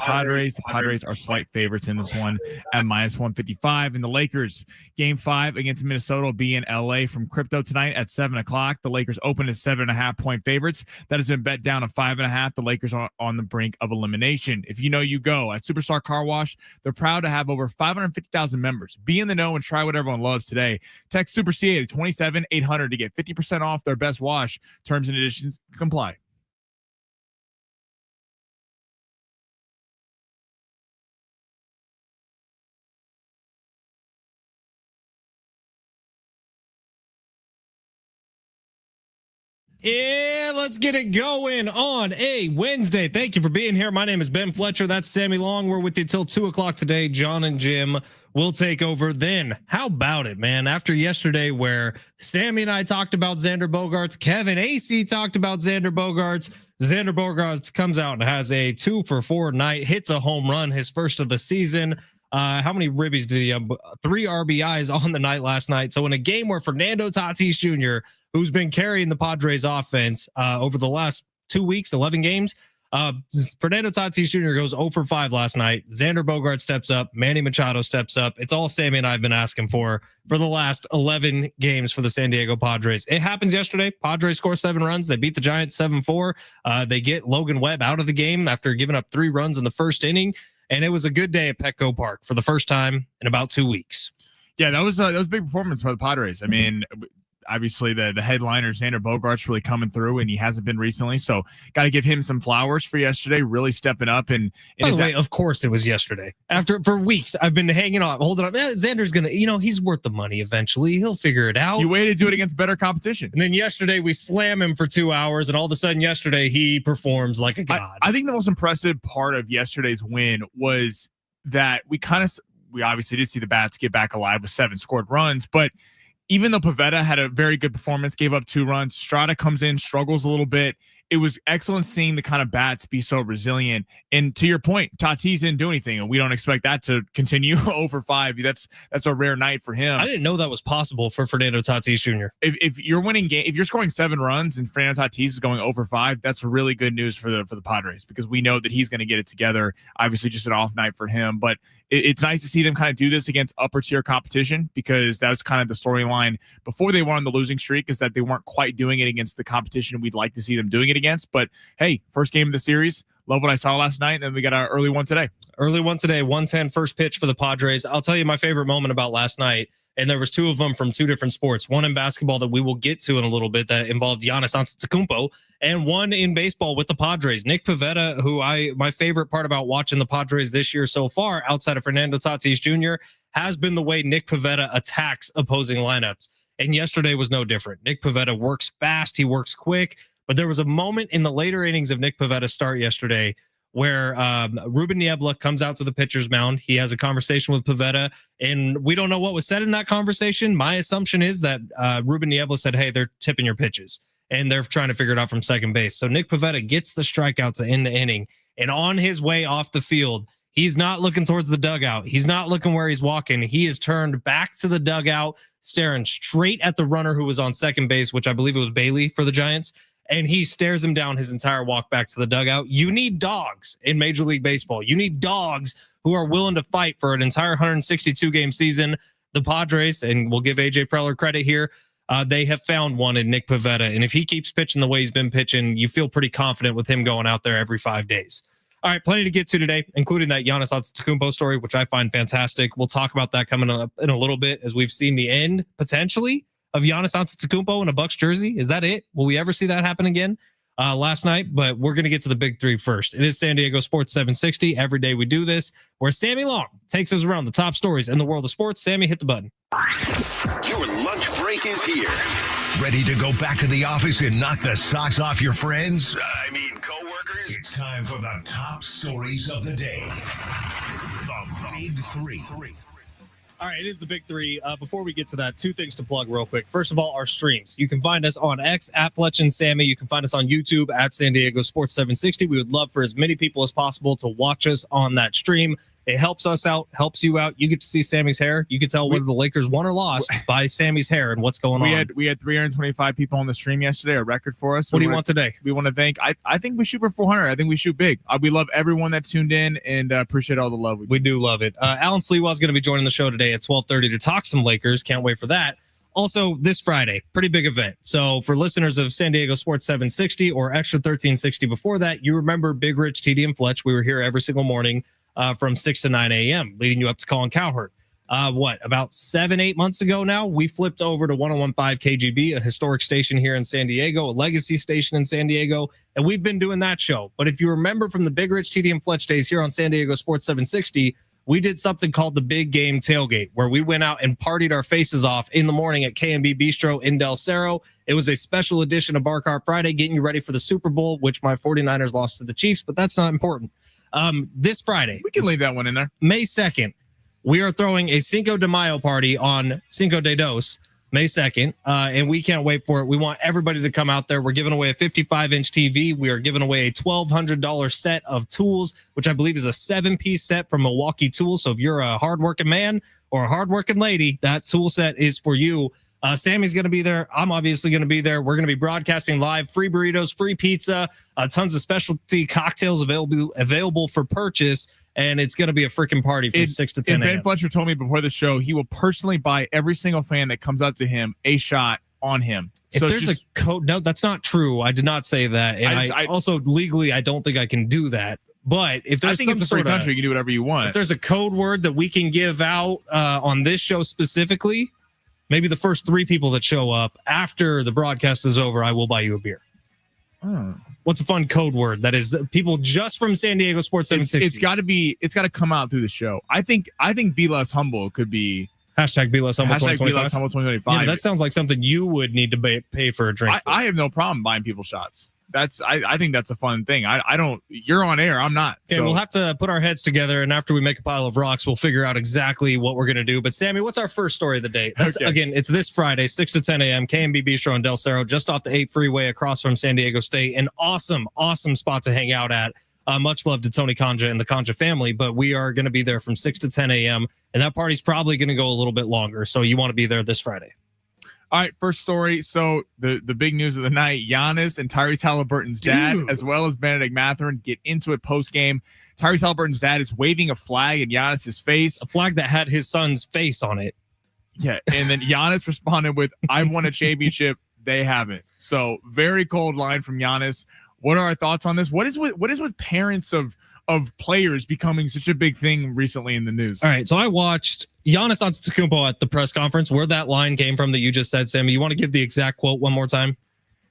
Padres. The Padres are slight favorites in this one at -155. And the Lakers, Game 5 against Minnesota, will be in LA from Crypto tonight at 7 o'clock. The Lakers open as 7.5-point favorites. That has been bet down to 5.5. The Lakers are on the brink of elimination. If you know, you go. At Superstar Car Wash, they're proud to have over 550,000 members. Be in the know and try what everyone loves today. Text Super C to 27800 to get 50% off their best wash. Terms and conditions comply. Yeah, let's get it going on a Wednesday. Thank you for being here. My name is Ben Fletcher. That's Sammy Long. We're with you till 2 o'clock today. John and Jim will take over then. How about it, man? After yesterday where Sammy and I talked about Xander Bogaerts, Kevin AC talked about Xander Bogaerts comes out and has a 2-for-4 night, hits a home run, his first of the season. How many ribbies did he have? 3 RBIs on the night last night. So in a game where Fernando Tatis Jr., who's been carrying the Padres offense over the last 2 weeks, 11 games, Fernando Tatis Jr. goes 0-for-5 last night. Xander Bogaerts steps up. Manny Machado steps up. It's all Sammy and I have been asking for the last 11 games for the San Diego Padres. It happens yesterday. Padres score 7 runs. They beat the Giants 7-4. They get Logan Webb out of the game after giving up 3 runs in the first inning. And it was a good day at Petco Park for the first time in about 2 weeks. Yeah, that was a big performance by the Padres. I mean, obviously the headliner Xander Bogaerts really coming through, and he hasn't been recently. So got to give him some flowers for yesterday, really stepping up. And by the way, of course it was yesterday. For weeks, I've been hanging on, holding up. Xander's gonna, he's worth the money eventually. He'll figure it out. You waited to do it against better competition, and then yesterday we slam him for 2 hours, and all of a sudden yesterday he performs like a god. I think the most impressive part of yesterday's win was that we obviously did see the bats get back alive with 7 scored runs, but even though Pivetta had a very good performance, gave up 2 runs, Strada comes in, struggles a little bit. It was excellent seeing the kind of bats be so resilient. And to your point, Tatis didn't do anything, and we don't expect that to continue over 5. That's a rare night for him. I didn't know that was possible for Fernando Tatis Jr. If you're winning game, if you're scoring 7 runs and Fernando Tatis is going over 5, that's really good news for the Padres, because we know that he's going to get it together. Obviously, just an off night for him, but it's nice to see them kind of do this against upper tier competition, because that was kind of the storyline before they were on the losing streak, is that they weren't quite doing it against the competition we'd like to see them doing it against. But hey, first game of the series, love what I saw last night. And then we got our early one today. 110 first pitch for the Padres. I'll tell you my favorite moment about last night, and there was 2 of them from 2 different sports. One in basketball that we will get to in a little bit that involved Giannis Antetokounmpo, and one in baseball with the Padres. Nick Pivetta, who my favorite part about watching the Padres this year so far, outside of Fernando Tatis Jr., has been the way Nick Pivetta attacks opposing lineups. And yesterday was no different. Nick Pivetta works fast. He works quick. But there was a moment in the later innings of Nick Pivetta's start yesterday where Ruben Niebla comes out to the pitcher's mound. He has a conversation with Pivetta, and we don't know what was said in that conversation. My assumption is that Ruben Niebla said, hey, they're tipping your pitches, and they're trying to figure it out from second base. So Nick Pivetta gets the strikeout to end the inning, and on his way off the field, he's not looking towards the dugout. He's not looking where he's walking. He is turned back to the dugout, staring straight at the runner who was on second base, which I believe it was Bailey for the Giants. And he stares him down his entire walk back to the dugout. You need dogs in Major League Baseball. You need dogs who are willing to fight for an entire 162-game season. The Padres, and we'll give A.J. Preller credit here, they have found one in Nick Pivetta. And if he keeps pitching the way he's been pitching, you feel pretty confident with him going out there every 5 days. All right, plenty to get to today, including that Giannis Antetokounmpo story, which I find fantastic. We'll talk about that coming up in a little bit, as we've seen the end, potentially, of Giannis Antetokounmpo in a Bucks jersey. Is that it? Will we ever see that happen again? Last night, but we're going to get to the big 3 first. It is San Diego Sports 760. Every day we do this, where Sammy Long takes us around the top stories in the world of sports. Sammy, hit the button. Your lunch break is here. Ready to go back to the office and knock the socks off your friends? Coworkers? It's time for the top stories of the day. The big 3. All right, it is the big 3. Before we get to that, 2 things to plug real quick. First of all, our streams. You can find us on X at Fletch and Sammy. You can find us on YouTube at San Diego Sports 760. We would love for as many people as possible to watch us on that stream. It helps us out, helps you out. You get to see Sammy's hair. You can tell whether the Lakers won or lost by Sammy's hair and what's going on. We had 325 people on the stream yesterday, a record for us. What do you want today? We want to thank. I think we shoot for 400. I think we shoot big. We love everyone that tuned in and appreciate all the love. We do love it. Alan Sleewell is going to be joining the show today at 12:30 to talk some Lakers. Can't wait for that. Also, this Friday, pretty big event. So for listeners of San Diego Sports 760 or Extra 1360 before that, you remember Big Rich, TD, and Fletch. We were here every single morning from 6 to 9 a.m., leading you up to Colin Cowherd. About 7-8 months ago now, we flipped over to 101.5 KGB, a historic station here in San Diego, a legacy station in San Diego, and we've been doing that show. But if you remember from the Big Rich, TD, and Fletch days here on San Diego Sports 760, we did something called the Big Game Tailgate, where we went out and partied our faces off in the morning at K&B Bistro in Del Cerro. It was a special edition of Bar Cart Friday, getting you ready for the Super Bowl, which my 49ers lost to the Chiefs, but that's not important. This Friday, we can leave that one in there. May 2nd, we are throwing a Cinco de Mayo party on Cinco de Dos, May 2nd, and we can't wait for it. We want everybody to come out there. We're giving away a 55-inch TV. We are giving away a $1,200 set of tools, which I believe is a 7-piece set from Milwaukee Tools. So if you're a hardworking man or a hardworking lady, that tool set is for you. Sammy's going to be there. I'm obviously going to be there. We're going to be broadcasting live, free burritos, free pizza, tons of specialty cocktails available for purchase. And it's going to be a freaking party from 6 to 10 a.m. Ben Fletcher told me before the show he will personally buy every single fan that comes up to him a shot on him. If there's a code, no, that's not true. I did not say that. And I also legally, I don't think I can do that. But if there's I think it's a free country, you can do whatever you want. If there's a code word that we can give out on this show specifically, maybe the first 3 people that show up after the broadcast is over, I will buy you a beer. Oh. What's a fun code word that is people just from San Diego Sports 760? It's got to come out through the show. I think Be Less Humble could be hashtag Be Less Humble 2025. Be Less Humble 2025. Yeah, that sounds like something you would need to pay for a drink. I have no problem buying people shots. I think that's a fun thing. I don't. You're on air. I'm not. Okay, so we'll have to put our heads together, and after we make a pile of rocks, we'll figure out exactly what we're gonna do. But Sammy, what's our first story of the day? Again, it's this Friday, 6 to 10 a.m. K&B Bistro in Del Cerro, just off the 8 freeway across from San Diego State. An awesome spot to hang out at. Much love to Tony Conja and the Conja family, but we are going to be there from 6 to 10 a.m. and that party's probably going to go a little bit longer. So you want to be there this Friday. All right, first story. So the big news of the night, Giannis and Tyrese Halliburton's dad, as well as Benedict Mathurin, get into it post-game. Tyrese Halliburton's dad is waving a flag in Giannis's face. A flag that had his son's face on it. Yeah, and then Giannis responded with, "I've won a championship. They haven't." So very cold line from Giannis. What are our thoughts on this? What is with parents of players becoming such a big thing recently in the news? All right, so I watched Giannis Antetokounmpo at the press conference where that line came from that you just said, Sammy. You want to give the exact quote one more time?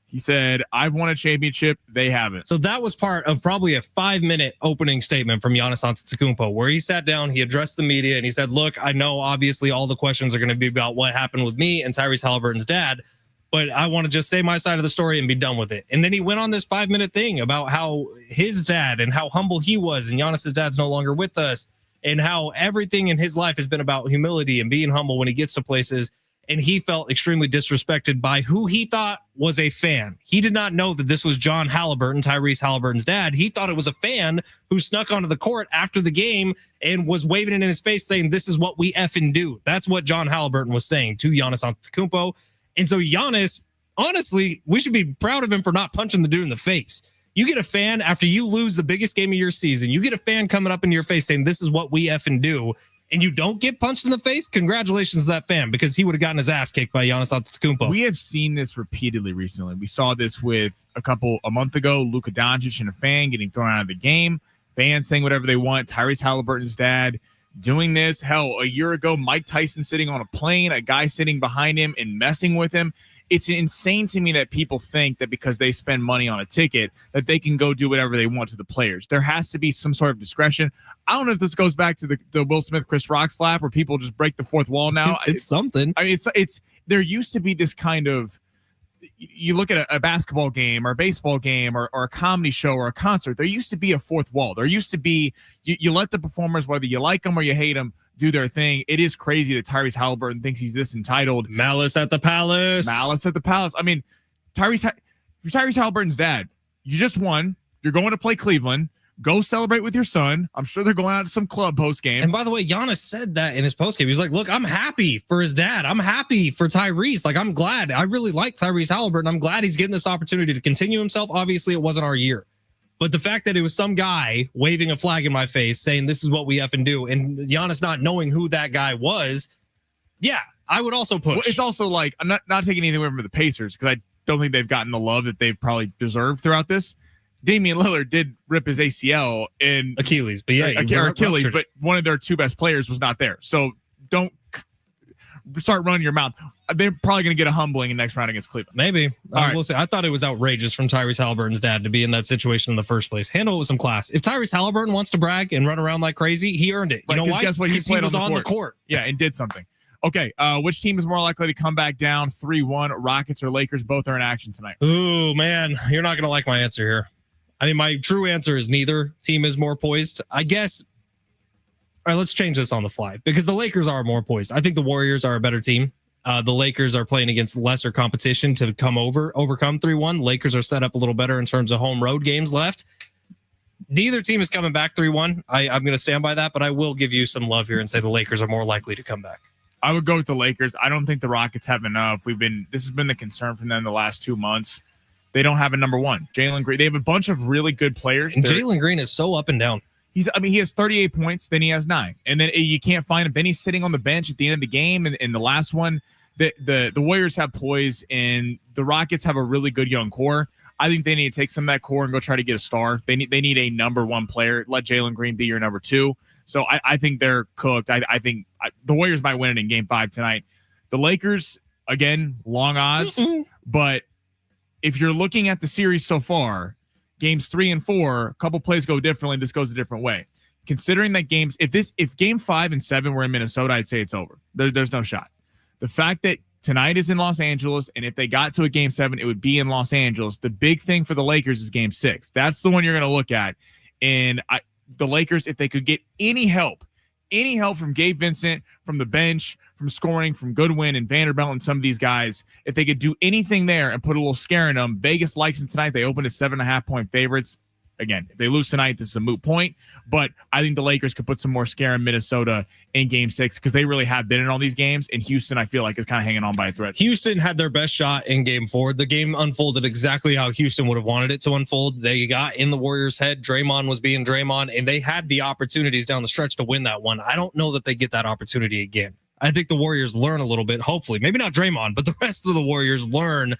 He said, "I've won a championship. They haven't." So that was part of probably a 5-minute opening statement from Giannis Antetokounmpo where he sat down, he addressed the media, and he said, "Look, I know obviously all the questions are going to be about what happened with me and Tyrese Halliburton's dad, but I want to just say my side of the story and be done with it." And then he went on this 5-minute thing about how his dad and how humble he was, and Giannis's dad's no longer with us, and how everything in his life has been about humility and being humble when he gets to places. And he felt extremely disrespected by who he thought was a fan. He did not know that this was John Halliburton, Tyrese Halliburton's dad. He thought it was a fan who snuck onto the court after the game and was waving it in his face saying, "This is what we effing do." That's what John Halliburton was saying to Giannis Antetokounmpo. And so Giannis, honestly, we should be proud of him for not punching the dude in the face. You get a fan after you lose the biggest game of your season. You get a fan coming up in your face saying, "This is what we effing do," and you don't get punched in the face. Congratulations to that fan, because he would have gotten his ass kicked by Giannis Antetokounmpo. We have seen this repeatedly recently. We saw this with a month ago, Luka Doncic and a fan getting thrown out of the game. Fans saying whatever they want. Tyrese Halliburton's dad doing this. Hell, a year ago, Mike Tyson sitting on a plane, a guy sitting behind him and messing with him. It's insane to me that people think that because they spend money on a ticket that they can go do whatever they want to the players. There has to be some sort of discretion. I don't know if this goes back to the Will Smith, Chris Rock slap where people just break the fourth wall now. It's something. I mean, it's there used to be this kind of, you look at a basketball game or a baseball game or a comedy show or a concert, there used to be a fourth wall. There used to be, you let the performers, whether you like them or you hate them, do their thing. It is crazy that Tyrese Halliburton thinks he's this entitled. Malice at the palace. Malice at the palace. I mean, Tyrese Halliburton's dad, you just won. You're going to play Cleveland. Go celebrate with your son. I'm sure they're going out to some club post game. And by the way, Giannis said that in his post game. He was like, look, I'm happy for his dad. I'm happy for Tyrese. Like, I'm glad. I really like Tyrese Halliburton. I'm glad he's getting this opportunity to continue himself. Obviously, it wasn't our year. But the fact that it was some guy waving a flag in my face saying this is what we effing do, and Giannis not knowing who that guy was, yeah, I would also push. Well, it's also like, I'm not taking anything away from the Pacers because I don't think they've gotten the love that they've probably deserved throughout this. Damian Lillard did rip his ACL in Achilles, but Achilles, but one of their two best players was not there. So don't start running your mouth. They're probably going to get a humbling in the next round against Cleveland. Maybe. Right. We'll see. I thought it was outrageous from Tyrese Halliburton's dad to be in that situation in the first place. Handle it with some class. If Tyrese Halliburton wants to brag and run around like crazy, he earned it. You know why? Guess what? He played was on the court. Yeah, and did something. Okay, which team is more likely to come back down 3-1? Rockets or Lakers? Both are in action tonight. Ooh, man. You're not going to like my answer here. I mean, my true answer is neither team is more poised. I guess. All right, let's change this on the fly because the Lakers are more poised. I think the Warriors are a better team. The Lakers are playing against lesser competition to overcome 3-1. Lakers are set up a little better in terms of home road games left. Neither team is coming back 3-1. I'm going to stand by that, but I will give you some love here and say the Lakers are more likely to come back. I would go with the Lakers. I don't think the Rockets have enough. This has been the concern from them the last 2 months. They don't have a number one. Jalen Green. They have a bunch of really good players. And Jalen Green is so up and down. He has 38 points, then he has 9. And then you can't find him. Then he's sitting on the bench at the end of the game. And in the last one, the Warriors have poise and the Rockets have a really good young core. I think they need to take some of that core and go try to get a star. They need a number one player. Let Jalen Green be your number 2. So I think they're cooked. I think the Warriors might win it in Game 5 tonight. The Lakers, again, long odds. But if you're looking at the series so far, games 3 and 4, a couple plays go differently. This goes a different way. Considering that if Game 5 and 7 were in Minnesota, I'd say it's over. There's no shot. The fact that tonight is in Los Angeles, and if they got to a Game 7, it would be in Los Angeles. The big thing for the Lakers is Game 6. That's the one you're going to look at. And the Lakers, if they could get any help from Gabe Vincent, from the bench, from scoring, from Goodwin and Vanderbilt and some of these guys, if they could do anything there and put a little scare in them, Vegas likes them tonight. They opened as 7.5-point favorites. Again, if they lose tonight, this is a moot point. But I think the Lakers could put some more scare in Minnesota in Game 6 because they really have been in all these games. And Houston, I feel like, is kind of hanging on by a thread. Houston had their best shot in Game 4. The game unfolded exactly how Houston would have wanted it to unfold. They got in the Warriors' head. Draymond was being Draymond, and they had the opportunities down the stretch to win that one. I don't know that they get that opportunity again. I think the Warriors learn a little bit, hopefully. Maybe not Draymond, but the rest of the Warriors learn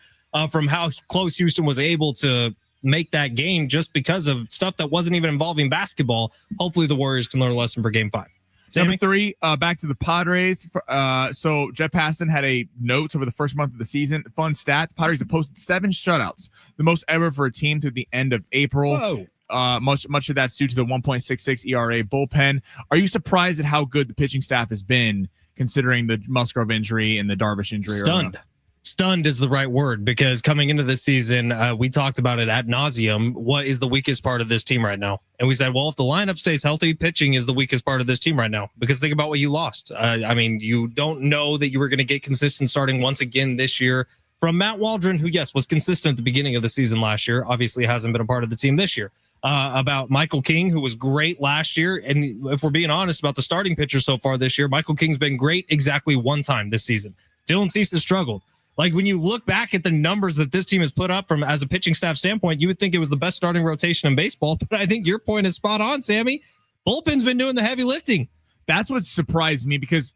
from how close Houston was able to make that game just because of stuff that wasn't even involving basketball. Hopefully the Warriors can learn a lesson for Game 5. Sammy? Number 3, back to the Padres. So Jeff Passan had a note over the first month of the season. Fun stat: the Padres have posted 7 shutouts, the most ever for a team through the end of April. Whoa. Much of that's due to the 1.66 ERA bullpen. Are you surprised at how good the pitching staff has been, considering the Musgrove injury and the Darvish injury? Stunned is the right word, because coming into this season, we talked about it ad nauseum. What is the weakest part of this team right now? And we said, well, if the lineup stays healthy, pitching is the weakest part of this team right now, because think about what you lost. I mean, you don't know that you were going to get consistent starting once again this year from Matt Waldron, who, yes, was consistent at the beginning of the season last year. Obviously hasn't been a part of the team this year. About Michael King, who was great last year. And if we're being honest about the starting pitcher so far this year, Michael King's been great exactly one time this season. Dylan Cease has struggled. Like, when you look back at the numbers that this team has put up from as a pitching staff standpoint, you would think it was the best starting rotation in baseball. But I think your point is spot on, Sammy. Bullpen's been doing the heavy lifting. That's what surprised me, because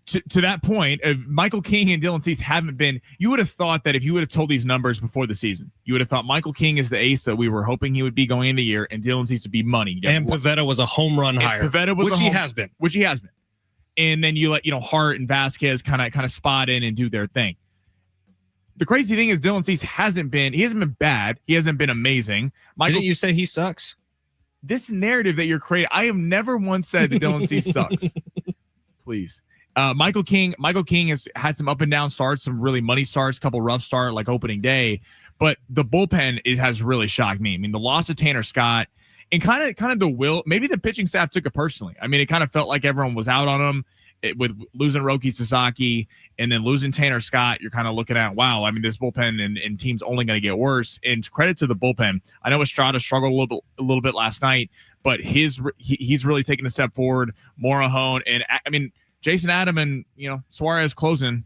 to that point, Michael King and Dylan Cease haven't been. You would have thought that if you would have told these numbers before the season, you would have thought Michael King is the ace that we were hoping he would be going into the year, and Dylan Cease would be money. And Pivetta was a home run hire, which he has been. And then you let Hart and Vasquez kind of spot in and do their thing. The crazy thing is Dylan Cease hasn't been bad. He hasn't been amazing. Didn't you say he sucks? This narrative that you're creating, I have never once said that Dylan Cease sucks. Please. Michael King has had some up and down starts, some really money starts, couple rough start like opening day, but the bullpen has really shocked me. I mean, the loss of Tanner Scott and kind of the will, maybe the pitching staff took it personally. I mean, it kind of felt like everyone was out on him, with losing Roki Sasaki and then losing Tanner Scott, you're kind of looking at, wow, I mean, this bullpen and team's only going to get worse. And credit to the bullpen. I know Estrada struggled a little bit last night, but he's really taken a step forward. Morahone and I mean, Jason Adam and Suarez closing.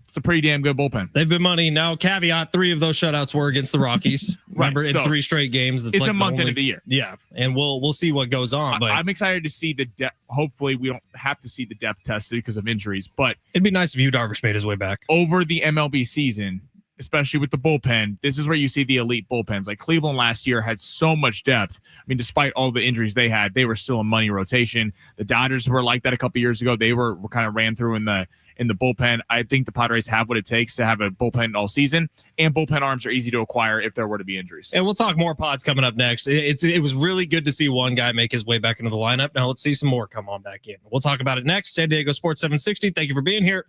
It's a pretty damn good bullpen. They've been money. Now, caveat, 3 of those shutouts were against the Rockies. Remember, in 3 straight games. It's a month into the year. Yeah, and we'll see what goes on. But I'm excited to see the depth. Hopefully, we don't have to see the depth tested because of injuries. But it'd be nice if Yu Darvish made his way back. Over the MLB season, especially with the bullpen, this is where you see the elite bullpens. Like Cleveland last year had so much depth. I mean, despite all the injuries they had, they were still a money rotation. The Dodgers were like that a couple years ago. They were kind of ran through in the bullpen. I think the Padres have what it takes to have a bullpen all season, and bullpen arms are easy to acquire if there were to be injuries. And we'll talk more pods coming up next. It was really good to see one guy make his way back into the lineup. Now let's see some more come on back in. We'll talk about it next. San Diego Sports 760. Thank you for being here.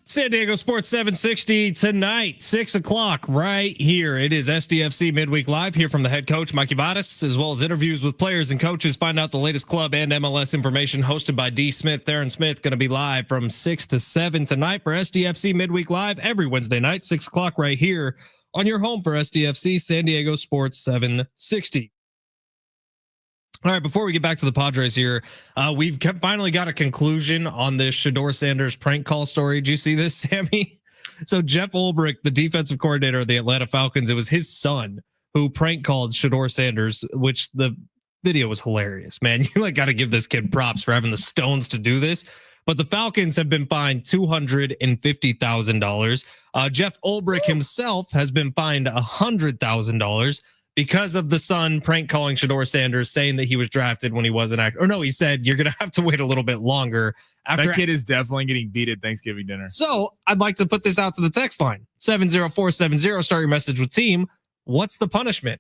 San Diego Sports 760 tonight, 6 o'clock right here. It is SDFC Midweek Live here from the head coach, Mikey Vadas, as well as interviews with players and coaches. Find out the latest club and MLS information hosted by D. Smith. Theron Smith going to be live from 6 to 7 tonight for SDFC Midweek Live every Wednesday night, 6 o'clock right here on your home for SDFC San Diego Sports 760. All right, before we get back to the Padres here, we've finally got a conclusion on this Shedeur Sanders prank call story. Did you see this, Sammy? So Jeff Ulbrich, the defensive coordinator of the Atlanta Falcons, it was his son who prank called Shedeur Sanders, which the video was hilarious, man. You got to give this kid props for having the stones to do this. But the Falcons have been fined $250,000. Jeff Ulbrich himself has been fined $100,000. because of the son prank calling Shedeur Sanders, saying that he was drafted when he wasn't. Or no, he said, you're going to have to wait a little bit longer. That kid is definitely getting beat at Thanksgiving dinner. So I'd like to put this out to the text line. 70470, start your message with team. What's the punishment?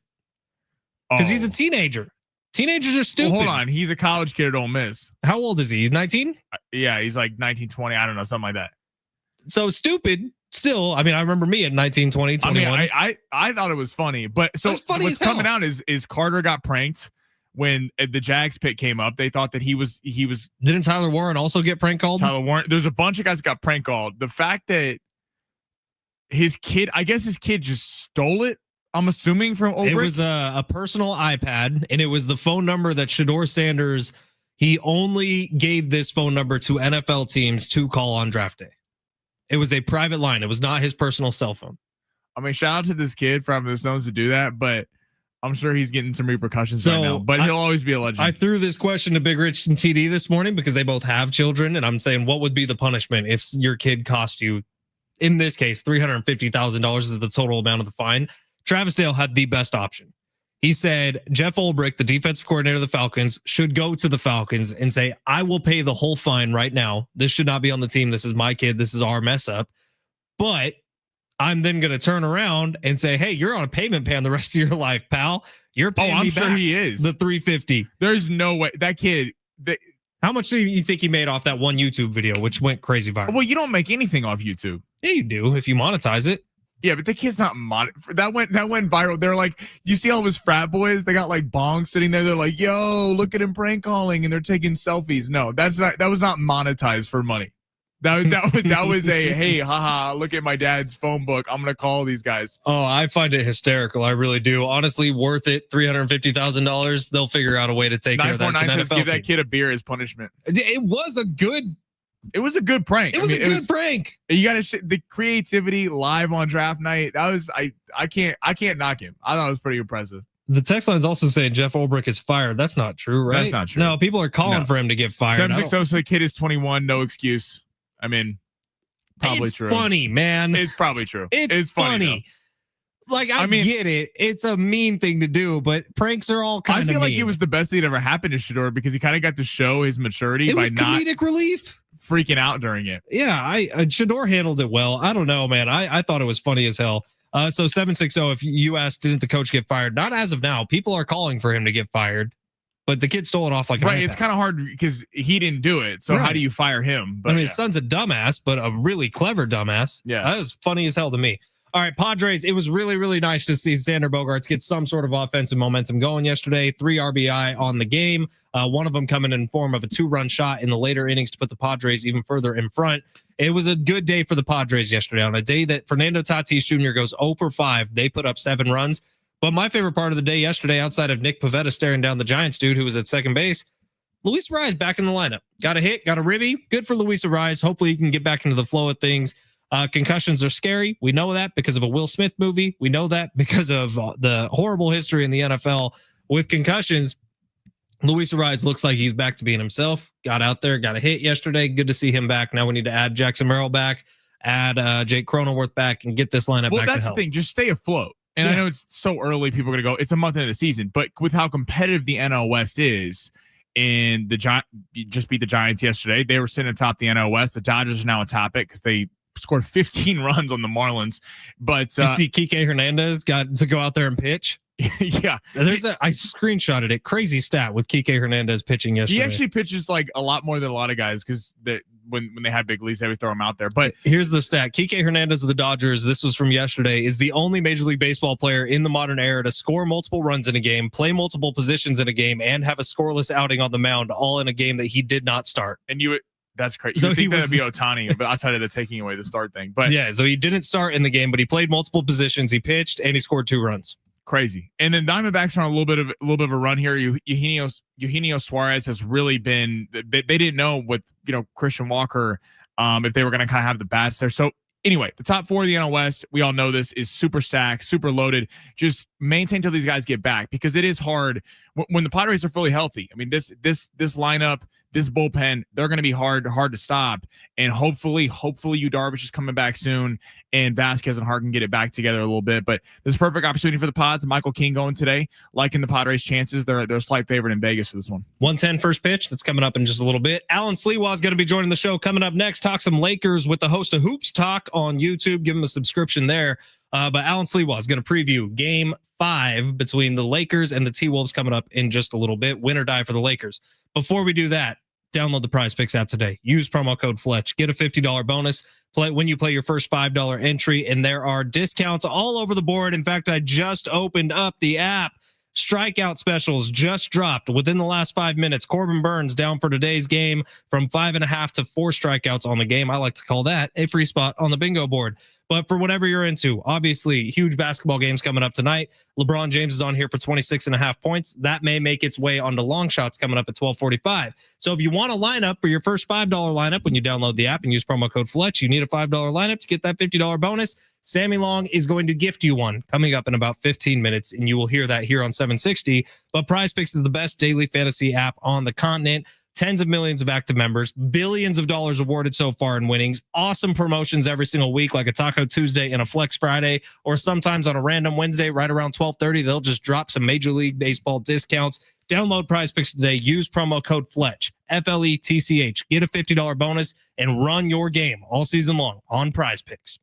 Because he's a teenager. Teenagers are stupid. Well, hold on. He's a college kid at Ole Miss. How old is he? He's 19? Yeah, he's like 19, 20. I don't know, something like that. So stupid. Still, I mean, I remember me at 19, 20, 21. I mean, I thought it was funny, but so what's coming out is Carter got pranked when the Jags pick came up. They thought that he was. Didn't Tyler Warren also get prank called? Tyler Warren. There's a bunch of guys that got prank called. The fact that his kid just stole it. I'm assuming from Ulbrich. It was a personal iPad, and it was the phone number that Shedeur Sanders. He only gave this phone number to NFL teams to call on draft day. It was a private line. It was not his personal cell phone. I mean, shout out to this kid for having the stones to do that, but I'm sure he's getting some repercussions right now. But he'll always be a legend. I threw this question to Big Rich and TD this morning because they both have children, and I'm saying, what would be the punishment if your kid cost you, in this case, $350,000 is the total amount of the fine? Travis Dale had the best option. He said Jeff Ulbrich, the defensive coordinator of the Falcons, should go to the Falcons and say, I will pay the whole fine right now. This should not be on the team. This is my kid. This is our mess up. But I'm then going to turn around and say, hey, you're on a payment plan the rest of your life, pal. You're paying me back he is. the $350. There's no way that kid. How much do you think he made off that one YouTube video, which went crazy viral? Well, you don't make anything off YouTube. Yeah, you do if you monetize it. Yeah, but the kid's not that went viral. They're like, you see all of his frat boys? They got like bongs sitting there. They're like, yo, look at him prank calling, and they're taking selfies. No, that was not monetized for money. That was a hey, haha, look at my dad's phone book. I'm gonna call these guys. Oh, I find it hysterical. I really do. Honestly, worth it. $350,000. They'll figure out a way to take care of that. 949 says give that kid a beer as punishment. It was a good prank. It was a good prank. You got to the creativity live on draft night. That was I can't knock him. I thought it was pretty impressive. The text line's also saying Jeff Ulbrich is fired. That's not true, right? That's not true. No, people are calling for him to get fired. 760, so the kid is 21. No excuse. I mean, probably true. It's funny, man. It's probably true. It's funny. Like, I mean, get it. It's a mean thing to do, but pranks are all kind of mean. I feel like it was the best thing that ever happened to Shedeur because he kind of got to show his maturity by not comedic relief. Freaking out during it. Yeah, Shedeur handled it well. I don't know, man. I thought it was funny as hell. So 760, if you asked, didn't the coach get fired? Not as of now. People are calling for him to get fired, but the kid stole it off like right. It's kind of hard because he didn't do it. So how do you fire him? But I mean, his son's a dumbass, but a really clever dumbass. Yeah, that was funny as hell to me. All right, Padres, it was really, really nice to see Xander Bogaerts get some sort of offensive momentum going yesterday. 3 RBI on the game, one of them coming in form of a 2-run shot in the later innings to put the Padres even further in front. It was a good day for the Padres yesterday. On a day that Fernando Tatis Jr. goes 0 for 5, they put up 7 runs. But my favorite part of the day yesterday, outside of Nick Pivetta staring down the Giants dude who was at second base, Luis Arraez back in the lineup. Got a hit, got a ribby. Good for Luis Arraez. Hopefully he can get back into the flow of things. Concussions are scary. We know that because of a Will Smith movie. We know that because of the horrible history in the NFL with concussions. Luis Arraez looks like he's back to being himself. Got out there, got a hit yesterday. Good to see him back. Now we need to add Jackson Merrill back, add Jake Cronenworth back, and get this lineup back to health. Well, that's the thing. Just stay afloat. And I know it's so early. People are going to go, it's a month into the season. But with how competitive the NL West is, and the just beat the Giants yesterday. They were sitting atop the NL West. The Dodgers are now atop it because they scored 15 runs on the Marlins. But you see Kike Hernandez got to go out there and pitch. Yeah. I screenshotted it. Crazy stat with Kike Hernandez pitching yesterday. He actually pitches like a lot more than a lot of guys because when they had big leads, they would throw him out there. But here's the stat: Kike Hernandez of the Dodgers, this was from yesterday, is the only Major League Baseball player in the modern era to score multiple runs in a game, play multiple positions in a game, and have a scoreless outing on the mound, all in a game that he did not start. And that's crazy. So You think that would be Ohtani, but outside of the taking away the start thing. But yeah, so he didn't start in the game, but he played multiple positions. He pitched and he scored 2 runs. Crazy. And then Diamondbacks are on a little bit of a run here. Eugenio Suarez has really been. They didn't know with Christian Walker if they were going to kind of have the bats there. So anyway, the top 4 of the NL West, we all know this, is super stacked, super loaded. Just maintain till these guys get back, because it is hard when the Padres are fully healthy. I mean, this lineup, this bullpen, they're going to be hard to stop. And hopefully Yu Darvish is coming back soon, and Vasquez and Hart can get it back together a little bit. But this is a perfect opportunity for the Pods. Michael King going today, liking the Padres' chances. They're a slight favorite in Vegas for this one. 110 first pitch. That's coming up in just a little bit. Alan Sleewa is going to be joining the show coming up next. Talk some Lakers with the host of Hoops Talk on YouTube. Give him a subscription there. But Alan Sleewa is going to preview Game 5 between the Lakers and the T-Wolves coming up in just a little bit. Win or die for the Lakers. Before we do that, download the Prize Picks app today. Use promo code Fletch. Get a $50 bonus when you play your first $5 entry, and there are discounts all over the board. In fact, I just opened up the app. Strikeout specials just dropped within the last 5 minutes. Corbin Burns down for today's game from 5.5 to 4 strikeouts on the game. I like to call that a free spot on the bingo board. But for whatever you're into, obviously huge basketball games coming up tonight. LeBron James is on here for 26.5 points. That may make its way onto long shots coming up at 12:45. So if you want a lineup for your first $5 lineup when you download the app and use promo code Fletch, you need a $5 lineup to get that $50 bonus. Sammy Long is going to gift you one coming up in about 15 minutes, and you will hear that here on 760. But Prize Picks is the best daily fantasy app on the continent. Tens of millions of active members, billions of dollars awarded so far in winnings, awesome promotions every single week, like a Taco Tuesday and a Flex Friday, or sometimes on a random Wednesday right around 12:30, they'll just drop some Major League Baseball discounts. Download Prize Picks today. Use promo code Fletch, FLETCH. Get a $50 bonus and run your game all season long on Prize Picks.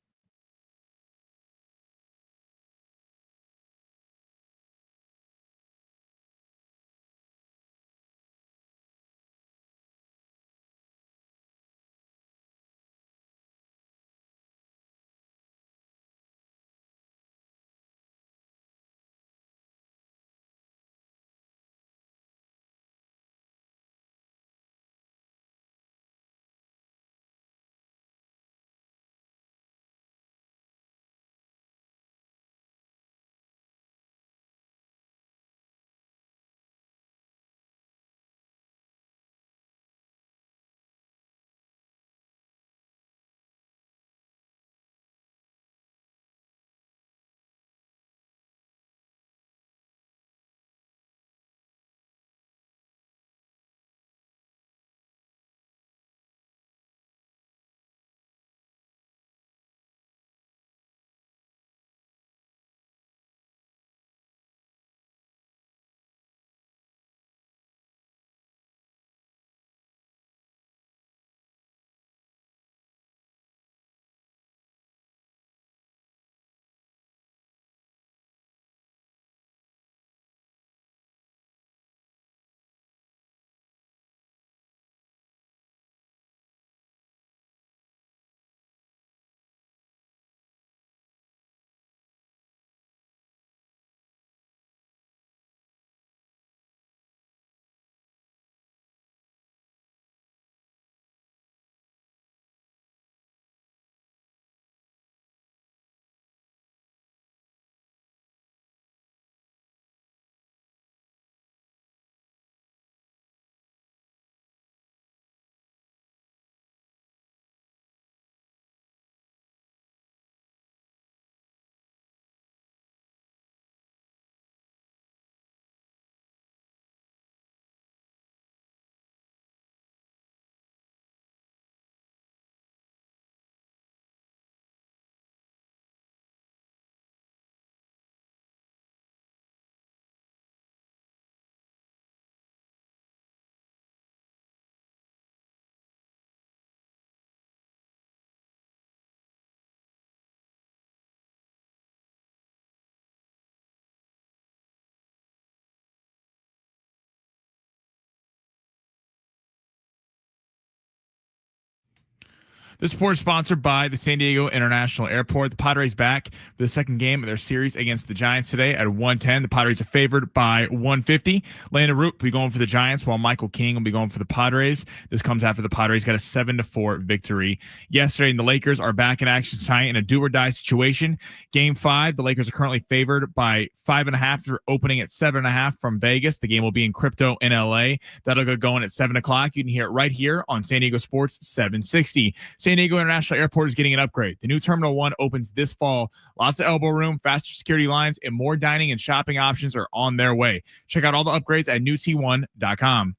This report is sponsored by the San Diego International Airport. The Padres back for the second game of their series against the Giants today at 110. The Padres are favored by 150. Landon Root will be going for the Giants, while Michael King will be going for the Padres. This comes after the Padres got a 7-4 victory yesterday. And the Lakers are back in action tonight in a do-or-die situation. Game 5, the Lakers are currently favored by 5.5 after opening at 7.5 from Vegas. The game will be in Crypto in LA. That'll get going at 7 o'clock. You can hear it right here on San Diego Sports 760. San Diego International Airport is getting an upgrade. The new Terminal 1 opens this fall. Lots of elbow room, faster security lines, and more dining and shopping options are on their way. Check out all the upgrades at newt1.com.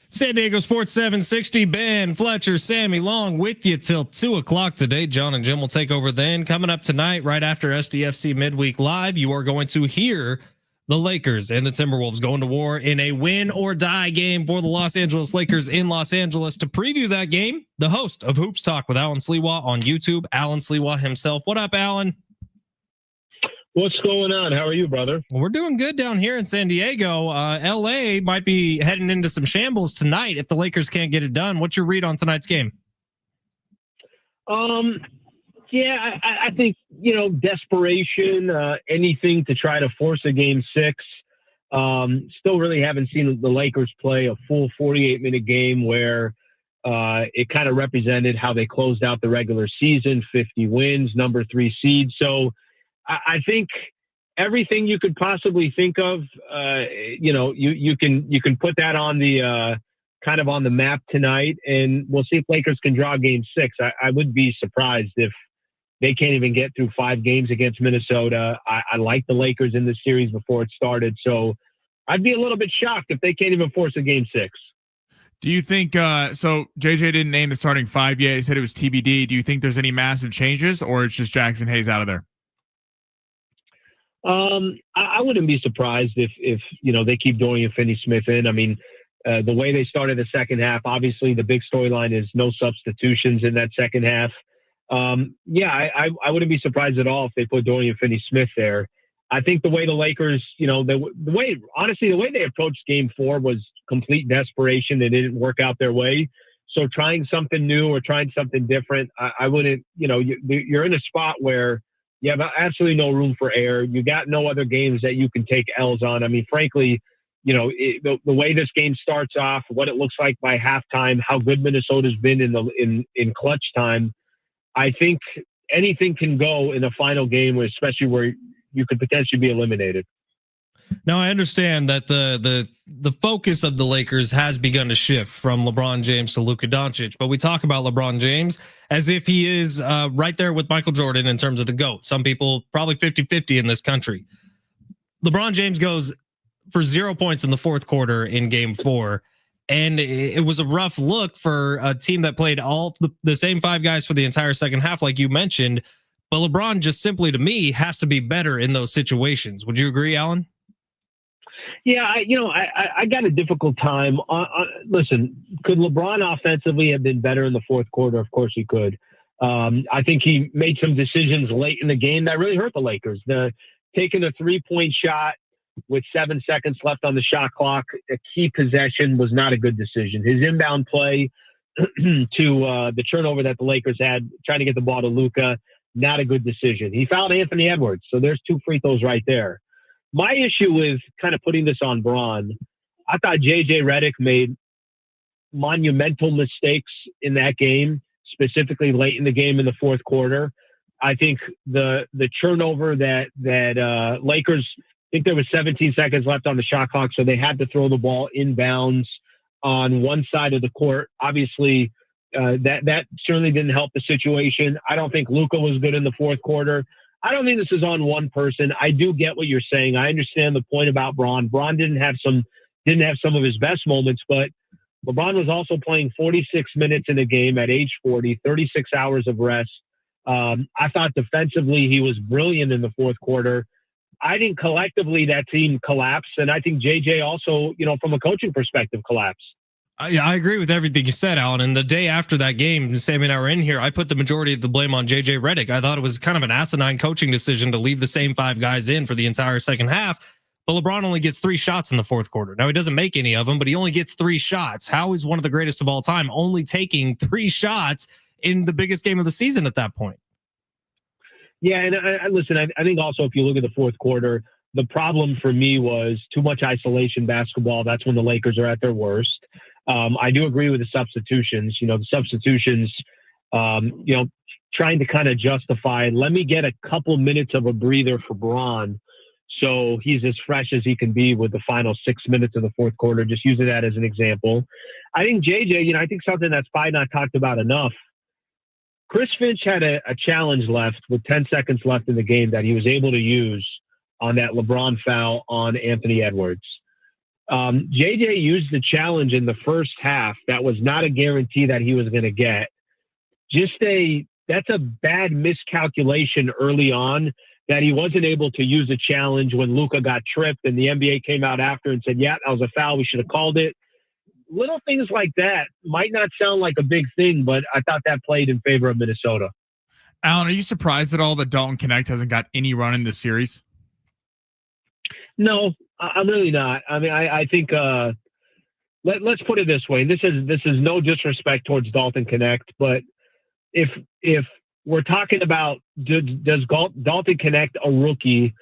San Diego Sports 760, Ben, Fletcher, Sammy Long with you till 2 o'clock today. John and Jim will take over then. Coming up tonight, right after SDFC Midweek Live, you are going to hear the Lakers and the Timberwolves going to war in a win or die game for the Los Angeles Lakers in Los Angeles. To preview that game, the host of Hoops Talk with Alan Sleewa on YouTube, Alan Sleewa himself. What up, Alan? What's going on? How are you, brother? Well, we're doing good down here in San Diego. LA might be heading into some shambles tonight if the Lakers can't get it done. What's your read on tonight's game? Yeah, I think, desperation, anything to try to force a game 6. Still really haven't seen the Lakers play a full 48-minute game where it kind of represented how they closed out the regular season, 50 wins, number 3 seed. So I think everything you could possibly think of, you can put that on the kind of on the map tonight, and we'll see if Lakers can draw game 6. I would be surprised if they can't even get through 5 games against Minnesota. I like the Lakers in this series before it started, so I'd be a little bit shocked if they can't even force a game 6. Do you think, so JJ didn't name the starting 5 yet. He said it was TBD. Do you think there's any massive changes, or it's just Jackson Hayes out of there? I wouldn't be surprised if they keep Dorian Finney-Smith in. I mean, the way they started the second half, obviously the big storyline is no substitutions in that second half. I wouldn't be surprised at all if they put Dorian Finney-Smith there. I think the way the Lakers, the way they approached game 4 was complete desperation. They didn't work out their way. So trying something new or trying something different, I wouldn't, you're in a spot where you have absolutely no room for error. You got no other games that you can take L's on. I mean, frankly, the way this game starts off, what it looks like by halftime, how good Minnesota's been in clutch time, I think anything can go in a final game, especially where you could potentially be eliminated. Now, I understand that the focus of the Lakers has begun to shift from LeBron James to Luka Doncic, but we talk about LeBron James as if he is right there with Michael Jordan in terms of the GOAT. Some people probably 50-50 in this country. LeBron James goes for 0 points in the fourth quarter in game 4. And it was a rough look for a team that played all the same 5 guys for the entire second half, like you mentioned. But LeBron just simply, to me, has to be better in those situations. Would you agree, Alan? Yeah, I got a difficult time. Listen, could LeBron offensively have been better in the fourth quarter? Of course he could. I think he made some decisions late in the game that really hurt the Lakers. Taking a 3-point shot with 7 seconds left on the shot clock, a key possession, was not a good decision. His inbound play to the turnover that the Lakers had, trying to get the ball to Luka, not a good decision. He fouled Anthony Edwards, so there's 2 free throws right there. My issue with kind of putting this on Bron, I thought J.J. Redick made monumental mistakes in that game, specifically late in the game in the fourth quarter. I think the turnover that Lakers, I think there was 17 seconds left on the shot clock, so they had to throw the ball inbounds on one side of the court. Obviously, that certainly didn't help the situation. I don't think Luka was good in the fourth quarter. I don't think this is on one person. I do get what you're saying. I understand the point about Bron. Bron didn't have some of his best moments, but LeBron was also playing 46 minutes in a game at age 40, 36 hours of rest. I thought defensively he was brilliant in the fourth quarter. I think collectively that team collapsed, and I think JJ also, from a coaching perspective, collapsed. I agree with everything you said, Alan. And the day after that game, Sammy and I were in here, I put the majority of the blame on J.J. Redick. I thought it was kind of an asinine coaching decision to leave the same 5 guys in for the entire second half. But LeBron only gets 3 shots in the fourth quarter. Now, he doesn't make any of them, but he only gets 3 shots. How is one of the greatest of all time only taking 3 shots in the biggest game of the season at that point? Yeah, and listen, I think also if you look at the fourth quarter, the problem for me was too much isolation basketball. That's when the Lakers are at their worst. I do agree with the substitutions. The substitutions, trying to kind of justify, let me get a couple minutes of a breather for Bron so he's as fresh as he can be with the final 6 minutes of the fourth quarter, just using that as an example. I think JJ, I think something that's probably not talked about enough, Chris Finch had a challenge left with 10 seconds left in the game that he was able to use on that LeBron foul on Anthony Edwards. JJ used the challenge in the first half. That was not a guarantee that he was going to get. That's a bad miscalculation early on that he wasn't able to use a challenge when Luka got tripped and the NBA came out after and said, yeah, that was a foul. We should have called it. Little things like that might not sound like a big thing, but I thought that played in favor of Minnesota. Alan, are you surprised at all that Dalton Connect hasn't got any run in this series? No, I'm really not. I mean, I think let's put it this way. This is no disrespect towards Dalton Connect, but if we're talking about does Dalton Connect, a rookie,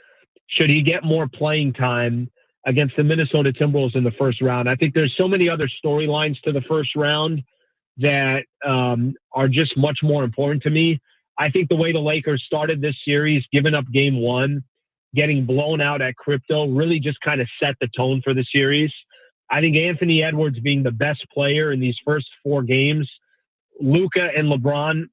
should he get more playing time against the Minnesota Timberwolves in the first round? I think there's so many other storylines to the first round that are just much more important to me. I think the way the Lakers started this series, giving up game 1, getting blown out at Crypto, really just kind of set the tone for the series. I think Anthony Edwards being the best player in these first 4 games, Luka and LeBron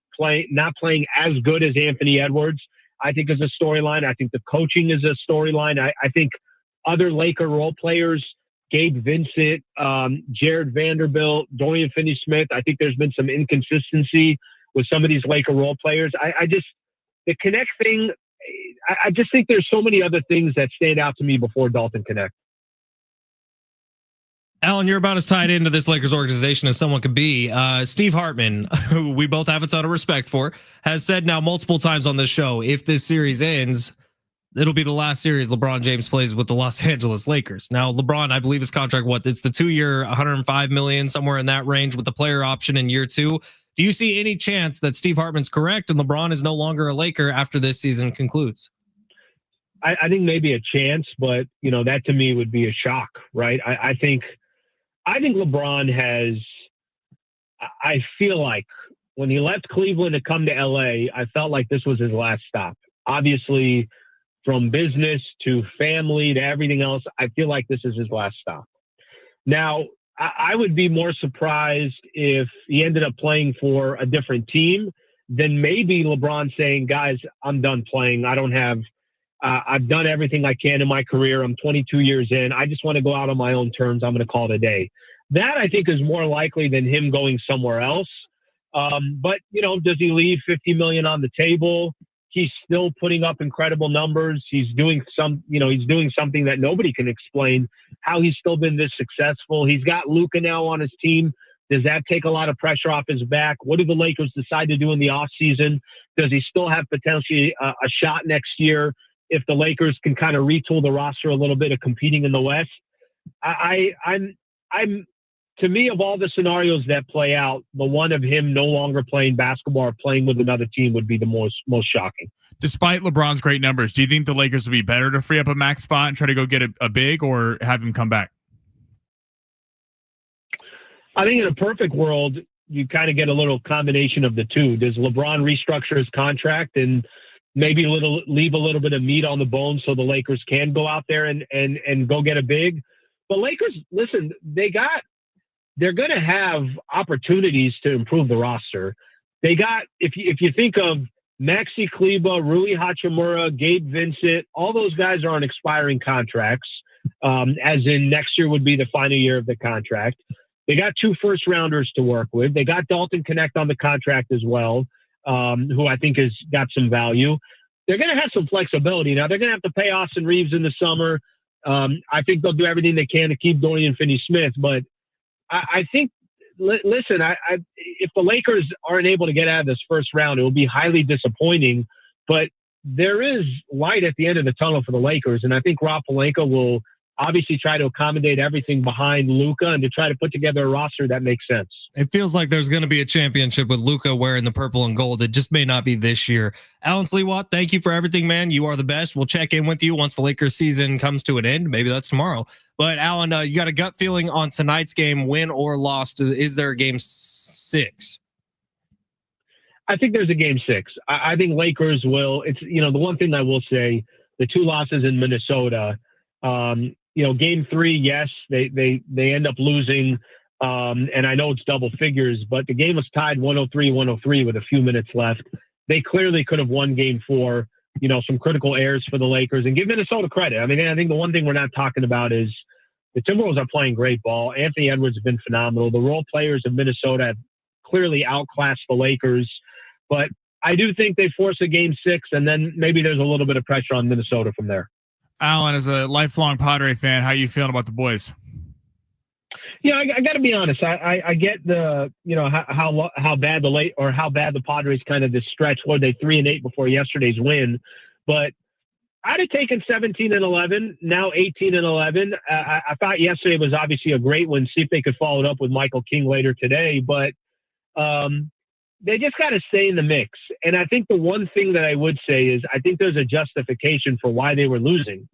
not playing as good as Anthony Edwards, I think is a storyline. I think the coaching is a storyline. I think other Laker role players, Gabe Vincent, Jared Vanderbilt, Dorian Finney-Smith, I think there's been some inconsistency with some of these Laker role players. The Connect thing, I just think there's so many other things that stand out to me before Dalton Connect. Alan, you're about as tied into this Lakers organization as someone could be. Steve Hartman, who we both have a ton of respect for, has said now multiple times on this show, if this series ends, it'll be the last series LeBron James plays with the Los Angeles Lakers. Now, LeBron, I believe his contract, it's the 2-year, $105 million, somewhere in that range with the player option in year 2. Do you see any chance that Steve Hartman's correct and LeBron is no longer a Laker after this season concludes? I think maybe a chance, but that to me would be a shock, right? I think LeBron I feel like when he left Cleveland to come to LA, I felt like this was his last stop. Obviously, from business to family to everything else, I feel like this is his last stop. Now, I would be more surprised if he ended up playing for a different team than maybe LeBron saying, guys, I'm done playing. I've done everything I can in my career. I'm 22 years in. I just want to go out on my own terms. I'm going to call it a day. That, I think, is more likely than him going somewhere else. But, does he leave $50 million on the table? He's still putting up incredible numbers. He's doing something that nobody can explain, how he's still been this successful. He's got Luka now on his team. Does that take a lot of pressure off his back? What do the Lakers decide to do in the offseason? Does he still have potentially a shot next year if the Lakers can kind of retool the roster a little bit of competing in the West? I'm to me, of all the scenarios that play out, the one of him no longer playing basketball or playing with another team would be the most shocking. Despite LeBron's great numbers, do you think the Lakers would be better to free up a max spot and try to go get a big, or have him come back? I think in a perfect world, you kind of get a little combination of the two. Does LeBron restructure his contract and maybe leave a little bit of meat on the bone so the Lakers can go out there and go get a big? But Lakers, listen, they're going to have opportunities to improve the roster. They got, if you think of Maxi Kleber, Rui Hachimura, Gabe Vincent, all those guys are on expiring contracts, as in next year would be the final year of the contract. They got 2 first-rounders to work with. They got Dalton Connect on the contract as well, who I think has got some value. They're going to have some flexibility. Now, they're going to have to pay Austin Reeves in the summer. I think they'll do everything they can to keep Dorian Finney-Smith, but I think, listen, if the Lakers aren't able to get out of this first round, it will be highly disappointing. But there is light at the end of the tunnel for the Lakers. And I think Rob Pelinka will obviously try to accommodate everything behind Luka and to try to put together a roster that makes sense. It feels like there's going to be a championship with Luka wearing the purple and gold. It just may not be this year. Alan Sliwa, thank you for everything, man. You are the best. We'll check in with you once the Lakers season comes to an end. Maybe that's tomorrow. But Alan, you got a gut feeling on tonight's game, win or lost? Is there a game 6? I think there's a game 6. I think Lakers will. It's, the one thing I will say, the 2 losses in Minnesota, game 3, yes, they end up losing. And I know it's double figures, but the game was tied 103-103 with a few minutes left. They clearly could have won game 4, some critical errors for the Lakers, and give Minnesota credit. I mean, I think the one thing we're not talking about is the Timberwolves are playing great ball. Anthony Edwards has been phenomenal. The role players of Minnesota have clearly outclassed the Lakers, but I do think they force a game 6, and then maybe there's a little bit of pressure on Minnesota from there. Alan, as a lifelong Padre fan, how you feeling about the boys? I got to be honest. I get the how bad the Padres kind of this stretch. Were they 3-8 before yesterday's win? But I'd have taken 17-11. Now 18-11. I thought yesterday was obviously a great win. See if they could follow it up with Michael King later today. But they just got to stay in the mix. And I think the one thing that I would say is I think there's a justification for why they were losing.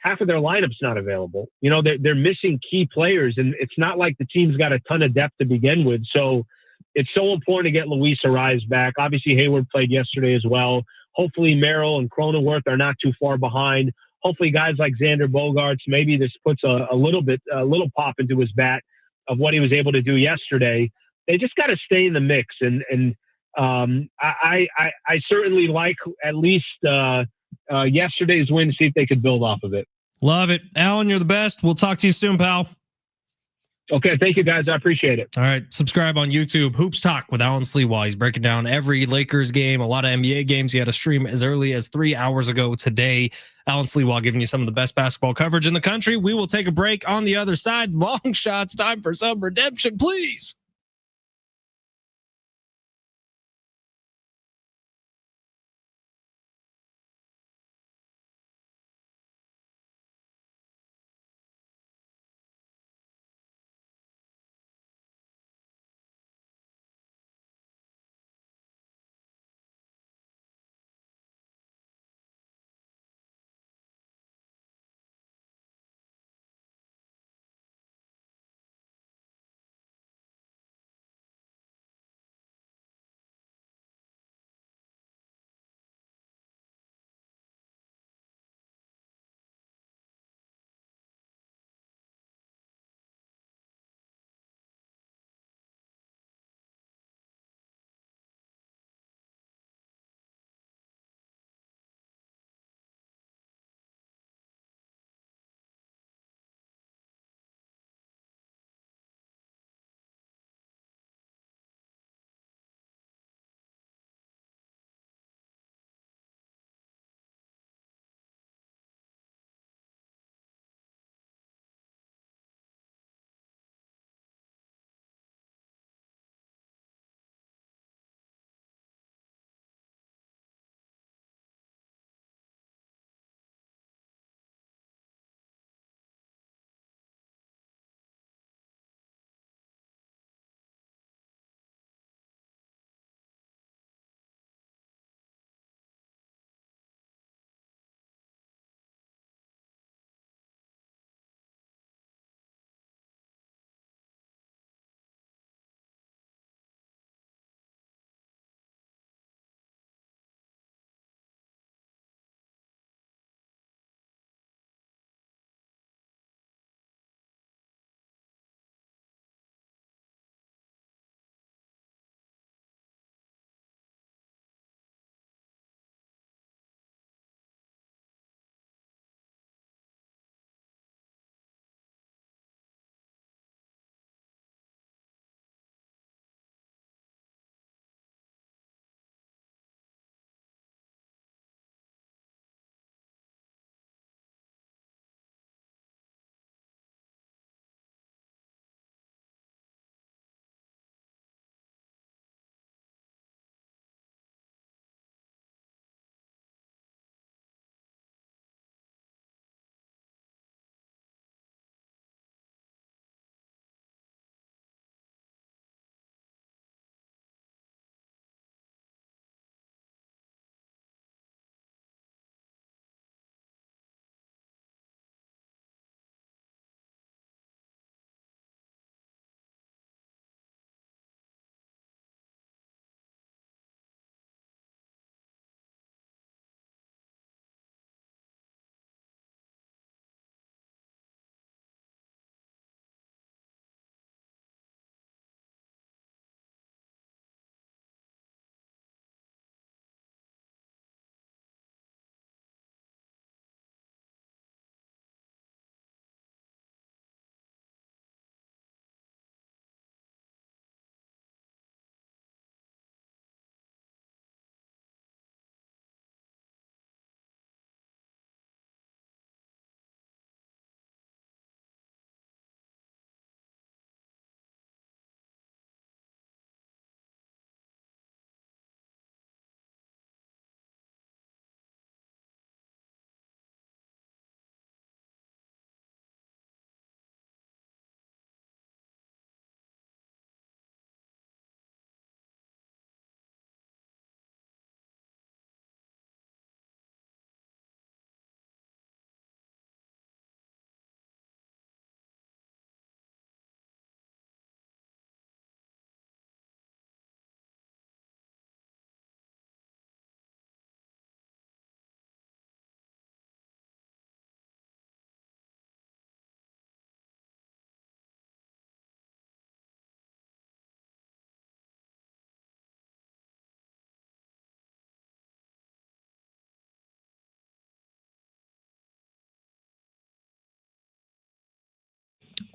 Half of their lineup's not available. They're missing key players, and it's not like the team's got a ton of depth to begin with. So it's so important to get Luis Ariz back. Obviously, Hayward played yesterday as well. Hopefully, Merrill and Cronenworth are not too far behind. Hopefully, guys like Xander Bogaerts, maybe this puts a little pop into his bat of what he was able to do yesterday. They just got to stay in the mix, and I certainly like at least yesterday's win. See if they could build off of it. Love it, Alan. You're the best. We'll talk to you soon, pal. Okay, thank you, guys. I appreciate it. All right, subscribe on YouTube. Hoops Talk with Alan Sliwa. He's breaking down every Lakers game, a lot of NBA games. He had a stream as early as 3 hours ago today. Alan Sliwa giving you some of the best basketball coverage in the country. We will take a break on the other side. Long shots. Time for some redemption, please.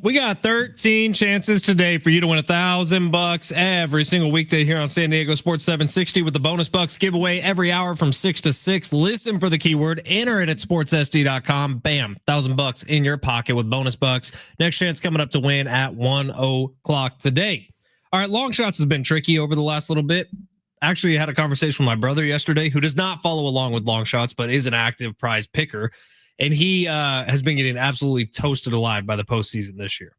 We got 13 chances today for you to win $1,000 every single weekday here on San Diego Sports 760 with the bonus bucks giveaway every hour from 6 to 6. Listen for the keyword, enter it at sportssd.com. Bam, $1,000 in your pocket with bonus bucks. Next chance coming up to win at 1:00 today. All right, long shots has been tricky over the last little bit. Actually, I had a conversation with my brother yesterday who does not follow along with long shots, but is an active prize picker. And he has been getting absolutely toasted alive by the postseason this year.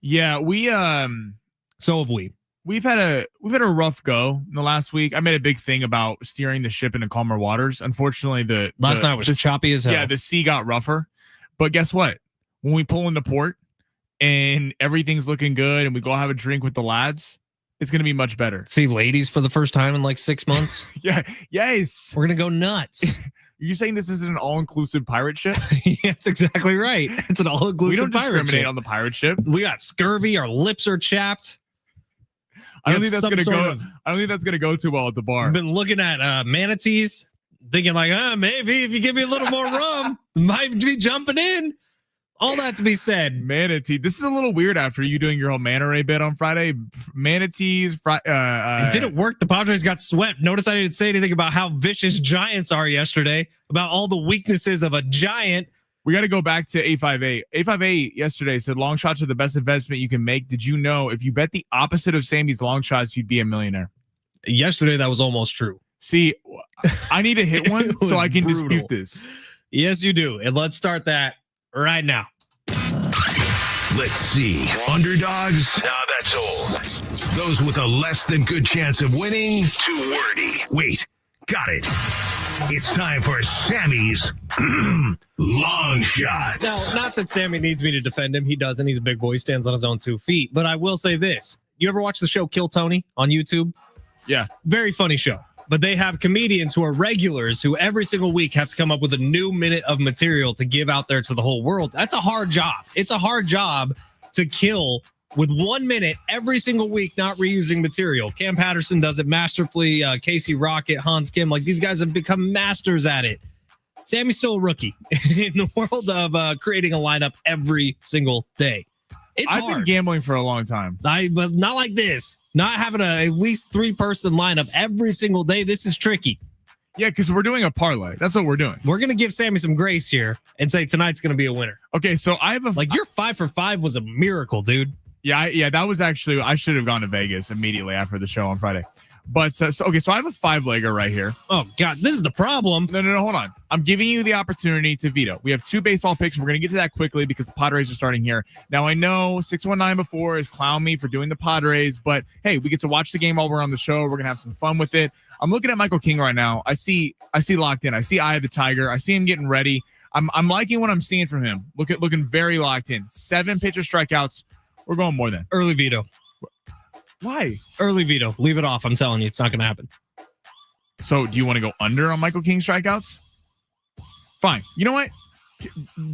Yeah, so have we. We've had a rough go in the last week. I made a big thing about steering the ship into calmer waters. Unfortunately, the last night was choppy as hell. Yeah, the sea got rougher. But guess what? When we pull into port and everything's looking good and we go have a drink with the lads, it's going to be much better. See ladies for the first time in like 6 months. Yeah. Yes. We're going to go nuts. Are you saying this is an all-inclusive pirate ship? Yeah, that's exactly right. It's an all-inclusive We don't pirate discriminate ship. on the pirate ship. We got scurvy. Our lips are chapped. I don't think that's going to go too well at the bar. I've been looking at manatees, thinking like, maybe if you give me a little more rum, might be jumping in. All that to be said. Manatee. This is a little weird after you doing your whole manta ray bit on Friday. Manatees. It didn't work. The Padres got swept. Notice I didn't say anything about how vicious Giants are yesterday, about all the weaknesses of a Giant. We got to go back to 858. 858 yesterday said long shots are the best investment you can make. Did you know if you bet the opposite of Sammy's long shots, you'd be a millionaire? Yesterday, that was almost true. See, I need to hit one so I can brutal. dispute this. Yes, you do. And let's start that right now. Let's see. Underdogs? Nah, that's old. Those with a less than good chance of winning? Too wordy. Wait, got it. It's time for Sammy's long shots. Now, not that Sammy needs me to defend him. He doesn't. He's a big boy. He stands on his own 2 feet. But I will say this. You ever watch the show Kill Tony on YouTube? Yeah. Very funny show. But they have comedians who are regulars who every single week have to come up with a new minute of material to give out there to the whole world. That's a hard job. It's a hard job to kill with 1 minute every single week, not reusing material. Cam Patterson does it masterfully. Casey Rocket, Hans Kim, like these guys have become masters at it. Sammy's still a rookie in the world of creating a lineup every single day. I've been gambling for a long time. But not like this. Not having at least 3-person lineup every single day. This is tricky. Yeah, because we're doing a parlay. That's what we're doing. We're going to give Sammy some grace here and say tonight's going to be a winner. Okay, so I have your 5 for 5 was a miracle, dude. Yeah, that was actually, I should have gone to Vegas immediately after the show on Friday. But so I have a 5-legger right here. Oh God, this is the problem. No, hold on. I'm giving you the opportunity to veto. We have 2 baseball picks. We're going to get to that quickly because the Padres are starting here. Now I know 619 before has clowned me for doing the Padres, but hey, we get to watch the game while we're on the show. We're going to have some fun with it. I'm looking at Michael King right now. I see locked in. I see Eye of the Tiger. I see him getting ready. I'm liking what I'm seeing from him. Looking very locked in. 7 pitcher strikeouts. We're going more than early veto. Why? Early veto. Leave it off. I'm telling you, it's not going to happen. So do you want to go under on Michael King strikeouts? Fine. You know what?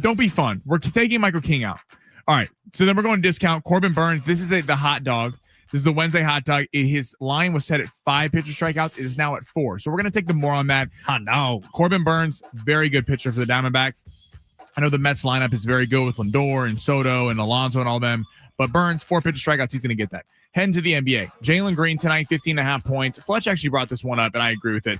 Don't be fun. We're taking Michael King out. All right. So then we're going discount. Corbin Burns. This is the hot dog. This is the Wednesday hot dog. His line was set at 5 pitcher strikeouts. It is now at 4. So we're going to take the more on that. Hot dog. Corbin Burns, very good pitcher for the Diamondbacks. I know the Mets lineup is very good with Lindor and Soto and Alonso and all them. But Burns, 4 pitcher strikeouts. He's going to get that. Heading to the NBA. Jalen Green tonight, 15.5 points. Fletch actually brought this one up, and I agree with it.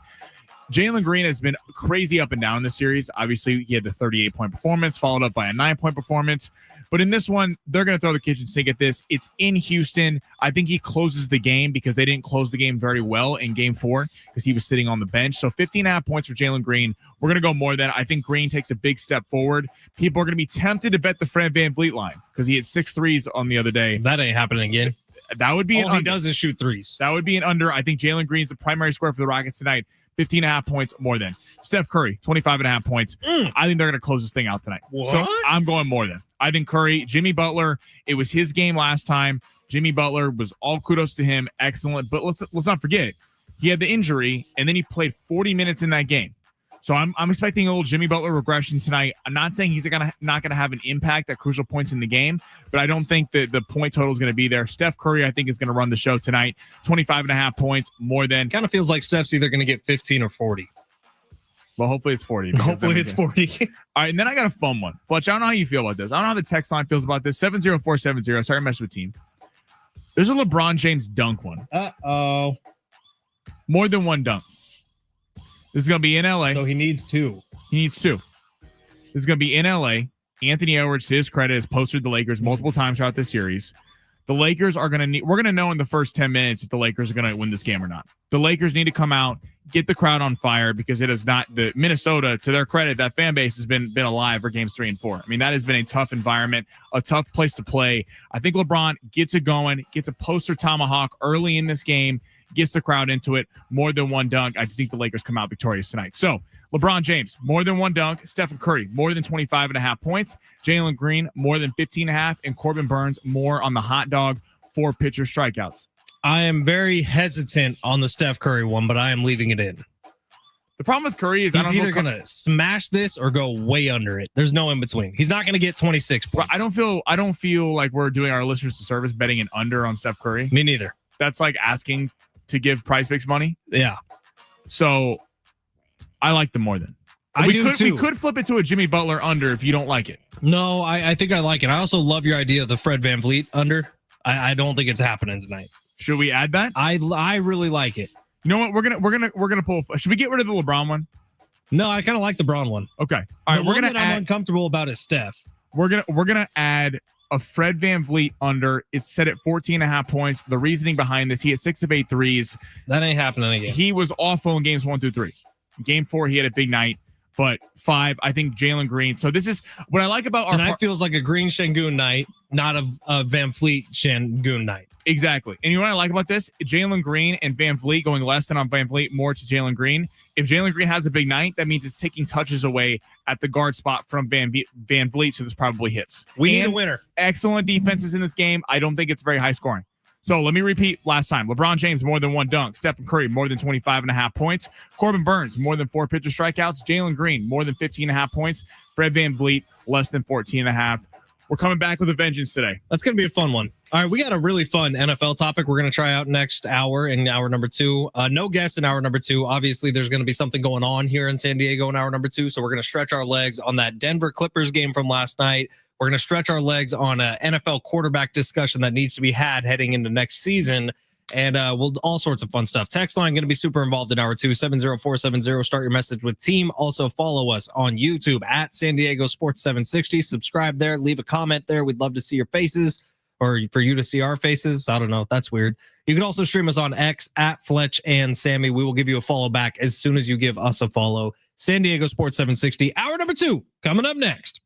Jalen Green has been crazy up and down in this series. Obviously, he had the 38-point performance, followed up by a 9-point performance. But in this one, they're going to throw the kitchen sink at this. It's in Houston. I think he closes the game because they didn't close the game very well in Game 4 because he was sitting on the bench. So 15.5 points for Jalen Green. We're going to go more than. I think Green takes a big step forward. People are going to be tempted to bet the Fred VanVleet line because he had 6 threes on the other day. That ain't happening again. That would be all he does is shoot threes. That would be an under. I think Jalen Green's the primary scorer for the Rockets tonight. 15.5 points more than. Steph Curry, 25.5 points. I think they're going to close this thing out tonight. What? So I'm going more than. I think Curry, Jimmy Butler, it was his game last time. Jimmy Butler was all kudos to him. Excellent. But let's not forget, he had the injury, and then he played 40 minutes in that game. So I'm expecting a little Jimmy Butler regression tonight. I'm not saying he's not going to have an impact at crucial points in the game, but I don't think that the point total is going to be there. Steph Curry, I think, is going to run the show tonight. 25.5 points, more than. Kind of feels like Steph's either going to get 15 or 40. Well, hopefully it's 40. Hopefully it's 40. All right, and then I got a fun one. Fletch, I don't know how you feel about this. I don't know how the text line feels about this. 70470. Sorry, I messed with team. There's a LeBron James dunk one. Uh-oh. More than one dunk. This is going to be in LA. So he needs 2. He needs 2. This is going to be in LA. Anthony Edwards, to his credit, has posted the Lakers multiple times throughout this series. The Lakers are going to need, we're going to know in the first 10 minutes if the Lakers are going to win this game or not. The Lakers need to come out, get the crowd on fire, because it is not the Minnesota, to their credit, that fan base has been alive for games 3 and 4. I mean, that has been a tough environment, a tough place to play. I think LeBron gets it going, gets a poster tomahawk early in this game, gets the crowd into it. More than one dunk. I think the Lakers come out victorious tonight. So LeBron James, more than one dunk. Stephen Curry, more than 25.5 points. Jalen Green, more than 15.5. And Corbin Burns, more on the hot dog, 4 pitcher strikeouts. I am very hesitant on the Steph Curry one, but I am leaving it in. The problem with Curry is he's I don't either going to smash this or go way under it. There's no in between. He's not going to get 26 points. I don't feel like we're doing our listeners a service betting an under on Steph Curry. Me neither. That's like asking to give Prize Picks money. Yeah. So I like them more than. We could flip it to a Jimmy Butler under if you don't like it. No, I think I like it. I also love your idea of the Fred VanVleet under. I don't think it's happening tonight. Should we add that? I really like it. You know what? We're gonna pull. Should we get rid of the LeBron one? No, I kind of like the Braun one. Okay. All right. We're gonna. I'm uncomfortable about is Steph. We're gonna add a Fred VanVleet under. It's set at 14.5 points. The reasoning behind this: he had 6 of 8 threes. That ain't happening again. He was awful in games 1 through 3. Game 4, he had a big night. But 5, I think Jalen Green. So this is what I like about our tonight. Feels like a Green Şengün night, not a Van Fleet Şengün night. Exactly. And you know what I like about this? Jalen Green and Van Vliet going less than on Van Vliet, more to Jalen Green. If Jalen Green has a big night, that means it's taking touches away at the guard spot from Van Vliet, so this probably hits. We need a winner. Excellent defenses in this game. I don't think it's very high scoring. So let me repeat last time. LeBron James, more than one dunk. Stephen Curry, more than 25.5 points. Corbin Burns, more than 4 pitcher strikeouts. Jalen Green, more than 15.5 points. Fred VanVleet, less than 14.5. We're coming back with a vengeance today. That's going to be a fun one. All right, we got a really fun NFL topic we're going to try out next hour in hour number 2. No guests in hour number 2. Obviously, there's going to be something going on here in San Diego in hour number 2, so we're going to stretch our legs on that Denver Clippers game from last night. We're going to stretch our legs on an NFL quarterback discussion that needs to be had heading into next season. And we'll all sorts of fun stuff. Text line going to be super involved in hour 2, 70470. Start your message with team. Also follow us on YouTube at San Diego Sports 760. Subscribe there. Leave a comment there. We'd love to see your faces, or for you to see our faces. I don't know. That's weird. You can also stream us on X at Fletch and Sammy. We will give you a follow back as soon as you give us a follow. San Diego Sports 760. Hour number 2 coming up next.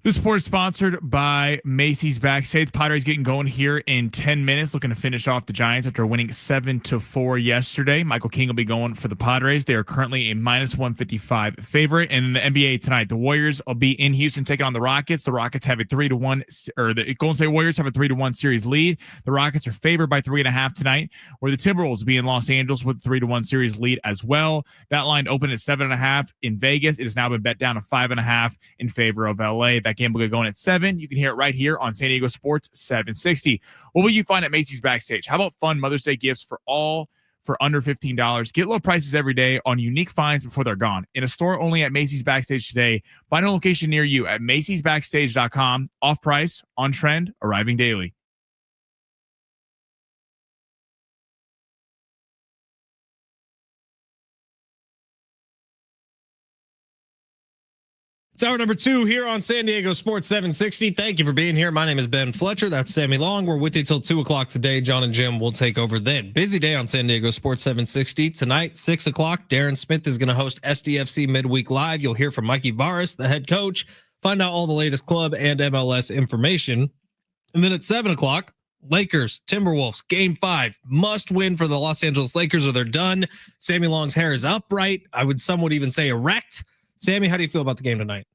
This sport is sponsored by Macy's Backstage. Padres getting going here in 10 minutes, looking to finish off the Giants after winning 7-4 yesterday. Michael King will be going for the Padres. They are currently a -155 favorite. And in the NBA tonight, the Warriors will be in Houston taking on the Rockets. The Rockets have a 3-1, or the Golden State Warriors have a 3-1 series lead. The Rockets are favored by 3.5 tonight, where the Timberwolves will be in Los Angeles with a 3-1 series lead as well. That line opened at 7.5 in Vegas. It has now been bet down to 5.5 in favor of LA. That game will get going at 7. You can hear it right here on San Diego Sports 760. What will you find at Macy's Backstage? How about fun Mother's Day gifts for under $15? Get low prices every day on unique finds before they're gone. In a store only at Macy's Backstage today. Find a location near you at macysbackstage.com. Off price, on trend, arriving daily. It's hour number 2 here on San Diego Sports 760. Thank you for being here. My name is Ben Fletcher. That's Sammy Long. We're with you till 2 o'clock today. John and Jim will take over then. Busy day on San Diego Sports 760. Tonight, 6 o'clock, Darren Smith is going to host SDFC Midweek Live. You'll hear from Mikey Varas, the head coach. Find out all the latest club and MLS information. And then at 7 o'clock, Lakers, Timberwolves, Game 5. Must win for the Los Angeles Lakers or they're done. Sammy Long's hair is upright. Some would even say erect. Sammy, how do you feel about the game tonight?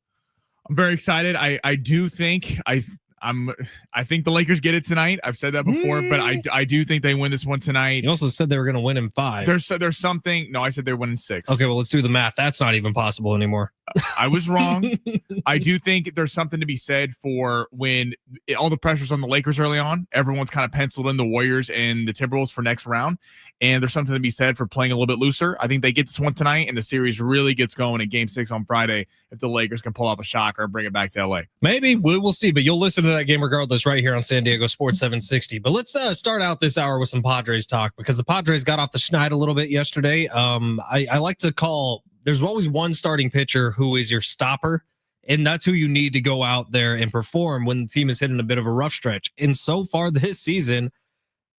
I'm very excited. I do think I think the Lakers get it tonight. I've said that before, but I do think they win this one tonight. You also said they were going to win in 5. There's something. No, I said they're winning 6. Okay, well, let's do the math. That's not even possible anymore. I was wrong. I do think there's something to be said for when all the pressure's on the Lakers early on. Everyone's kind of penciled in the Warriors and the Timberwolves for next round. And there's something to be said for playing a little bit looser. I think they get this one tonight, and the series really gets going in Game 6 on Friday if the Lakers can pull off a shocker and bring it back to LA. Maybe. We'll see, but you'll listen to that game regardless right here on San Diego Sports 760. But let's start out this hour with some Padres talk because the Padres got off the schneid a little bit yesterday. I like to call – there's always one starting pitcher who is your stopper, and that's who you need to go out there and perform when the team is hitting a bit of a rough stretch. And so far this season –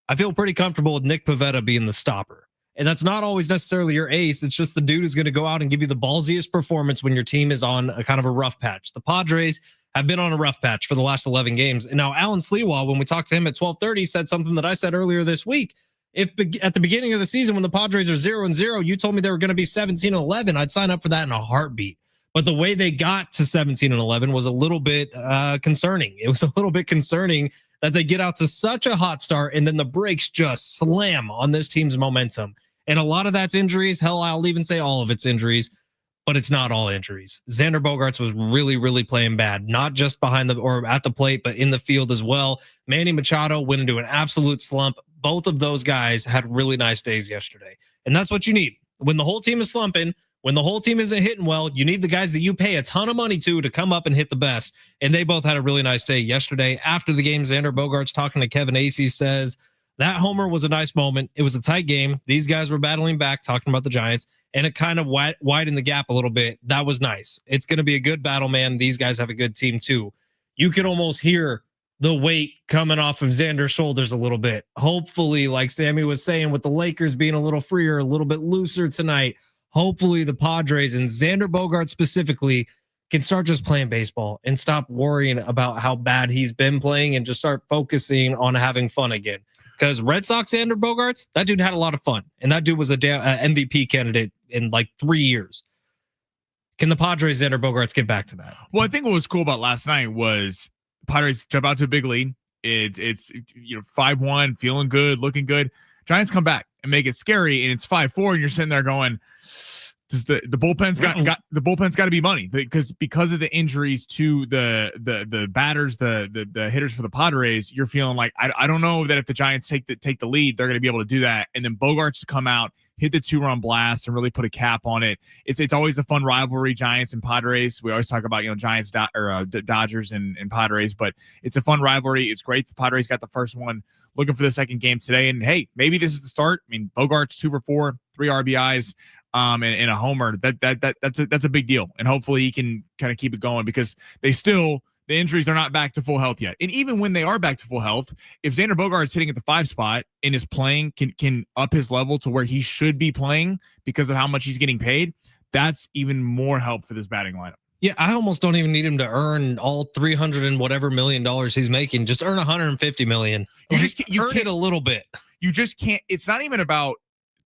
I feel pretty comfortable with Nick Pivetta being the stopper. And that's not always necessarily your ace. It's just the dude who's going to go out and give you the ballsiest performance when your team is on a kind of a rough patch. The Padres have been on a rough patch for the last 11 games. And now Alan Slewa, when we talked to him at 12:30, said something that I said earlier this week. If at the beginning of the season, when the Padres are 0-0, you told me they were going to be 17-11, I'd sign up for that in a heartbeat. But the way they got to 17-11 was a little bit concerning. It was a little bit concerning that they get out to such a hot start and then the brakes just slam on this team's momentum. And a lot of that's injuries. Hell, I'll even say all of it's injuries, but it's not all injuries. Xander Bogaerts was really, really playing bad, not just behind or at the plate, but in the field as well. Manny Machado went into an absolute slump. Both of those guys had really nice days yesterday. And that's what you need. When the whole team is slumping, when the whole team isn't hitting well, you need the guys that you pay a ton of money to come up and hit the best. And they both had a really nice day yesterday. After the game, Xander Bogaerts talking to Kevin Acee says, that homer was a nice moment. It was a tight game. These guys were battling back, talking about the Giants, and it kind of widened the gap a little bit. That was nice. It's going to be a good battle, man. These guys have a good team too. You can almost hear the weight coming off of Xander's shoulders a little bit. Hopefully, like Sammy was saying, with the Lakers being a little freer, a little bit looser tonight, hopefully the Padres and Xander Bogaerts specifically can start just playing baseball and stop worrying about how bad he's been playing and just start focusing on having fun again. Because Red Sox Xander Bogaerts, that dude had a lot of fun. And that dude was a MVP candidate in like 3 years. Can the Padres Xander Bogaerts get back to that? Well, I think what was cool about last night was Padres jump out to a big lead. It's 5-1, feeling good, looking good. Giants come back and make it scary, and it's 5-4, and you're sitting there going, does the bullpen's got to be money because of the injuries to the batters, the hitters for the Padres. You're feeling like I don't know that if the Giants take the lead, they're going to be able to do that. And then Bogaerts to come out, hit the 2-run blast, and really put a cap on it. It's always a fun rivalry, Giants and Padres. We always talk about Giants Dodgers and Padres, but it's a fun rivalry. It's great. The Padres got the first one. Looking for the second game today, and hey, maybe this is the start. I mean, Bogaerts 2 for 4, 3 RBIs, and a homer. That's a big deal, and hopefully he can kind of keep it going because the injuries are not back to full health yet. And even when they are back to full health, if Xander Bogaerts is hitting at the 5 spot and is playing, can up his level to where he should be playing because of how much he's getting paid, that's even more help for this batting lineup. Yeah, I almost don't even need him to earn all 300 and whatever $1 million he's making. Just earn 150 million. You earn it a little bit. You just can't. It's not even about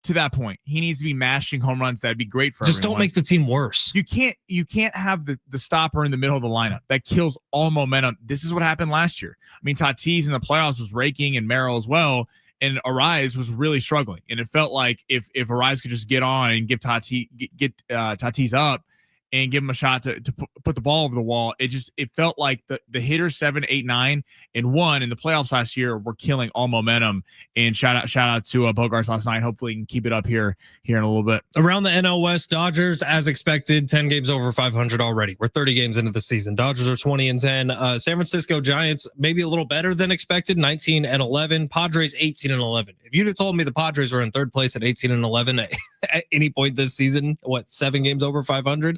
to that point. He needs to be mashing home runs. That'd be great for just everyone. Don't make the team worse. You can't have the stopper in the middle of the lineup. That kills all momentum. This is what happened last year. I mean, Tatis in the playoffs was raking and Merrill as well. And Arise was really struggling. And it felt like if Arise could just get on and give Tatis up and give him a shot to put the ball over the wall, it felt like the hitters 7, 8, 9, and 1 in the playoffs last year were killing all momentum. And shout out to Bogaerts last night. Hopefully, he can keep it up here in a little bit. Around the NL West, Dodgers, as expected, 10 games over 500 already. We're 30 games into the season. Dodgers are 20-10. San Francisco Giants maybe a little better than expected, 19-11. Padres 18-11. If you'd have told me the Padres were in third place at 18-11 at any point this season, 7 games over 500?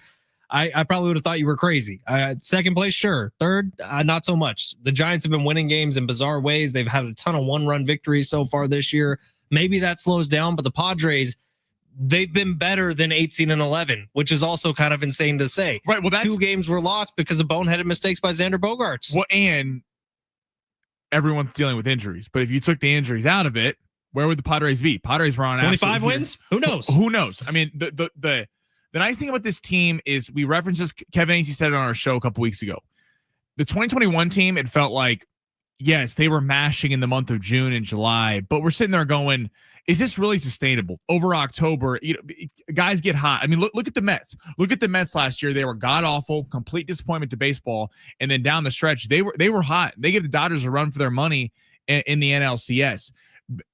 I probably would have thought you were crazy. Second place, sure. Third, not so much. The Giants have been winning games in bizarre ways. They've had a ton of one-run victories so far this year. Maybe that slows down, but the Padres, they've been better than 18-11, which is also kind of insane to say. Right. Well, 2 games were lost because of boneheaded mistakes by Xander Bogaerts. Well, and everyone's dealing with injuries. But if you took the injuries out of it, where would the Padres be? Padres were on 25 wins? Who knows? Who knows? I mean, the nice thing about this team is we referenced this. Kevin Ainsley said it on our show a couple weeks ago. The 2021 team, it felt like, yes, they were mashing in the month of June and July, but we're sitting there going, is this really sustainable? Over October, guys get hot. I mean, look at the Mets. Look at the Mets last year. They were god-awful, complete disappointment to baseball. And then down the stretch, they were hot. They gave the Dodgers a run for their money in the NLCS.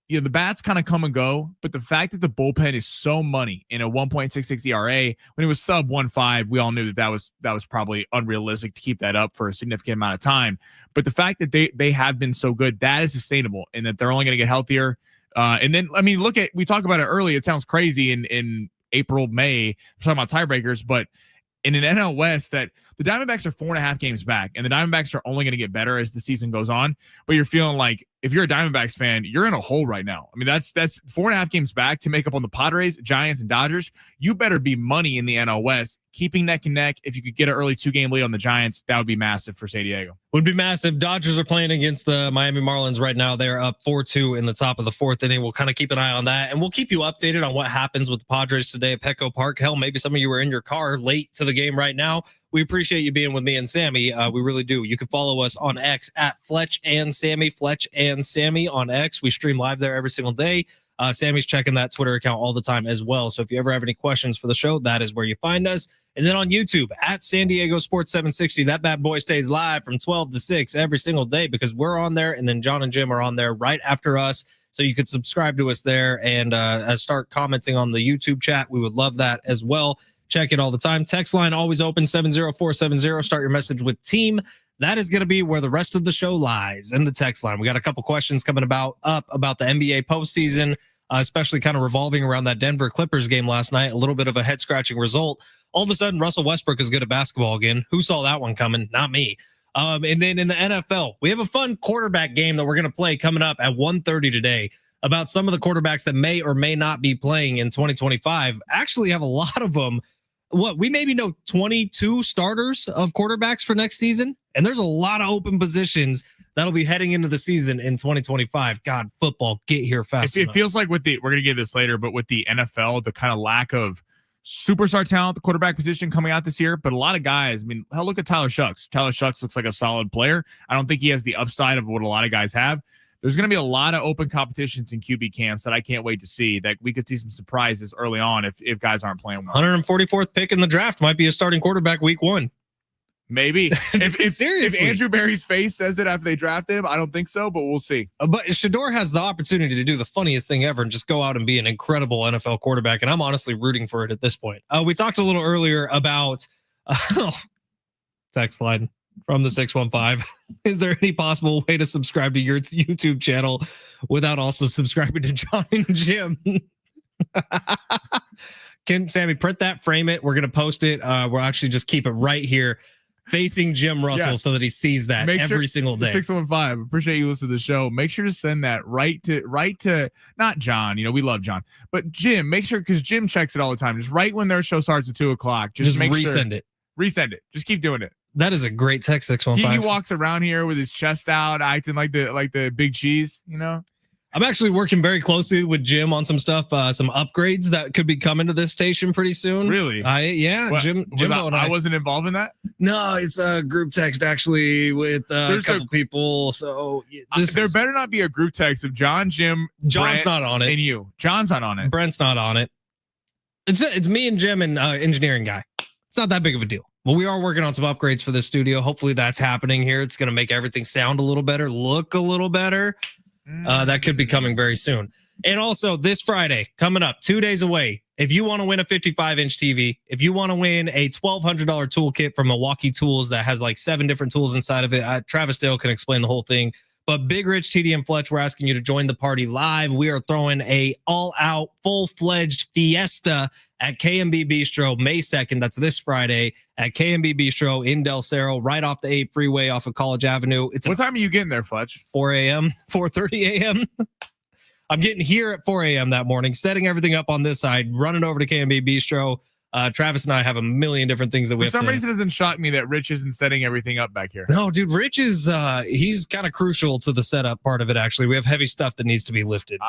The bats kind of come and go, but the fact that the bullpen is so money in a 1.66 ERA, when it was sub 1.5, we all knew that was probably unrealistic to keep that up for a significant amount of time. But the fact that they have been so good, that is sustainable, and that they're only going to get healthier. And then, I mean, we talked about it early. It sounds crazy in April, May, we're talking about tiebreakers, but in an NL West that the Diamondbacks are 4.5 games back, and the Diamondbacks are only going to get better as the season goes on. But you're feeling like, if you're a Diamondbacks fan, you're in a hole right now. I mean, that's 4.5 games back to make up on the Padres, Giants, and Dodgers. You better be money in the NL West, keeping neck and neck. If you could get an early 2-game lead on the Giants, that would be massive for San Diego. Would be massive. Dodgers are playing against the Miami Marlins right now. They're up 4-2 in the top of the 4th inning. We'll kind of keep an eye on that, and we'll keep you updated on what happens with the Padres today at Petco Park. Hell, maybe some of you were in your car late to the game right now. We appreciate you being with me and Sammy. We really do. You can follow us on X at Fletch and Sammy on X. We stream live there every single day. Sammy's checking that Twitter account all the time as well. So if you ever have any questions for the show, that is where you find us. And then on YouTube at San Diego Sports 760, that bad boy stays live from 12 to 6 every single day because we're on there. And then John and Jim are on there right after us. So you could subscribe to us there and start commenting on the YouTube chat. We would love that as well. Check it all the time. Text line always open, 70470. Start your message with team. That is going to be where the rest of the show lies, in the text line. We got a couple questions coming up about the NBA postseason, especially kind of revolving around that Denver Clippers game last night. A little bit of a head-scratching result. All of a sudden, Russell Westbrook is good at basketball again. Who saw that one coming? Not me. And then in the NFL, we have a fun quarterback game that we're going to play coming up at 1:30 today about some of the quarterbacks that may or may not be playing in 2025. Actually have a lot of them. We maybe know 22 starters of quarterbacks for next season. And there's a lot of open positions that'll be heading into the season in 2025. God, football, get here fast. It feels like we're going to get this later, but with the NFL, the kind of lack of superstar talent, the quarterback position coming out this year, but a lot of guys, I mean, hell, look at Tyler Shucks. Tyler Shucks looks like a solid player. I don't think he has the upside of what a lot of guys have. There's going to be a lot of open competitions in QB camps that I can't wait to see, that we could see some surprises early on if guys aren't playing well. 144th pick in the draft might be a starting quarterback week 1. Maybe. Seriously. If Andrew Berry's face says it after they drafted him, I don't think so, but we'll see. But Shador has the opportunity to do the funniest thing ever and just go out and be an incredible NFL quarterback, and I'm honestly rooting for it at this point. We talked a little earlier about text line from the 615. Is there any possible way to subscribe to your YouTube channel without also subscribing to John and Jim? Can Sammy print that, frame it? We're going to post it. We'll actually just keep it right here facing Jim Russell so that he sees that every single day. 615. Appreciate you listening to the show. Make sure to send that right to not John. We love John, but Jim. Make sure, because Jim checks it all the time. Just right when their show starts at 2:00. Just make resend sure, it. Resend it. Just keep doing it. That is a great text, 615. He walks around here with his chest out, acting like the big cheese, you know? I'm actually working very closely with Jim on some stuff, some upgrades that could be coming to this station pretty soon. Really? Jim and I wasn't involved in that? No, it's a group text actually with a couple people. So there better not be a group text of John, Jim, John's Brent, not on it. And you. John's not on it. Brent's not on it. It's me and Jim and engineering guy. It's not that big of a deal. Well, we are working on some upgrades for the studio. Hopefully that's happening here. It's going to make everything sound a little better, look a little better. That could be coming very soon. And also this Friday, coming up 2 days away, if you want to win a 55-inch TV, if you want to win a $1,200 toolkit from Milwaukee Tools that has like 7 different tools inside of it, Travis Dale can explain the whole thing. But Big Rich, TD, and Fletch, we're asking you to join the party live. We are throwing a all-out, full-fledged fiesta at KMB Bistro May 2nd. That's this Friday at KMB Bistro in Del Cerro, right off the 8 freeway off of College Avenue. What time are you getting there, Fletch? 4 a.m., 4:30 a.m. I'm getting here at 4 a.m. that morning, setting everything up on this side, running over to KMB Bistro. Travis and I have a million different things that we have to. For some reason, it doesn't shock me that Rich isn't setting everything up back here. No, dude, Rich is he's kind of crucial to the setup part of it. Actually, we have heavy stuff that needs to be lifted.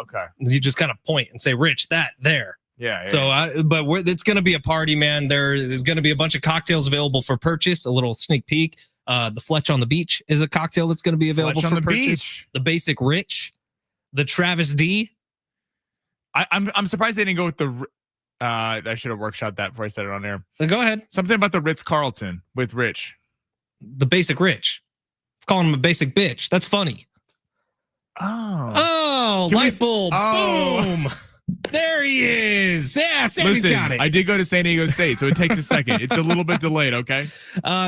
Okay. You just kind of point and say, "Rich, that there." Yeah. So, it's going to be a party, man. There is going to be a bunch of cocktails available for purchase. A little sneak peek. The Fletch on the Beach is a cocktail that's going to be available Fletch for on the purchase. Beach. The Basic Rich, the Travis D. I'm surprised they didn't go with the. I should have workshopped that before I said it on air. Go ahead. Something about the Ritz-Carlton with Rich. The Basic Rich. Let's call him a basic bitch. That's funny. Oh, light bulb. Oh. Boom. There he is. Yeah, Sammy's got it. I did go to San Diego State, so it takes a second. It's a little bit delayed, okay?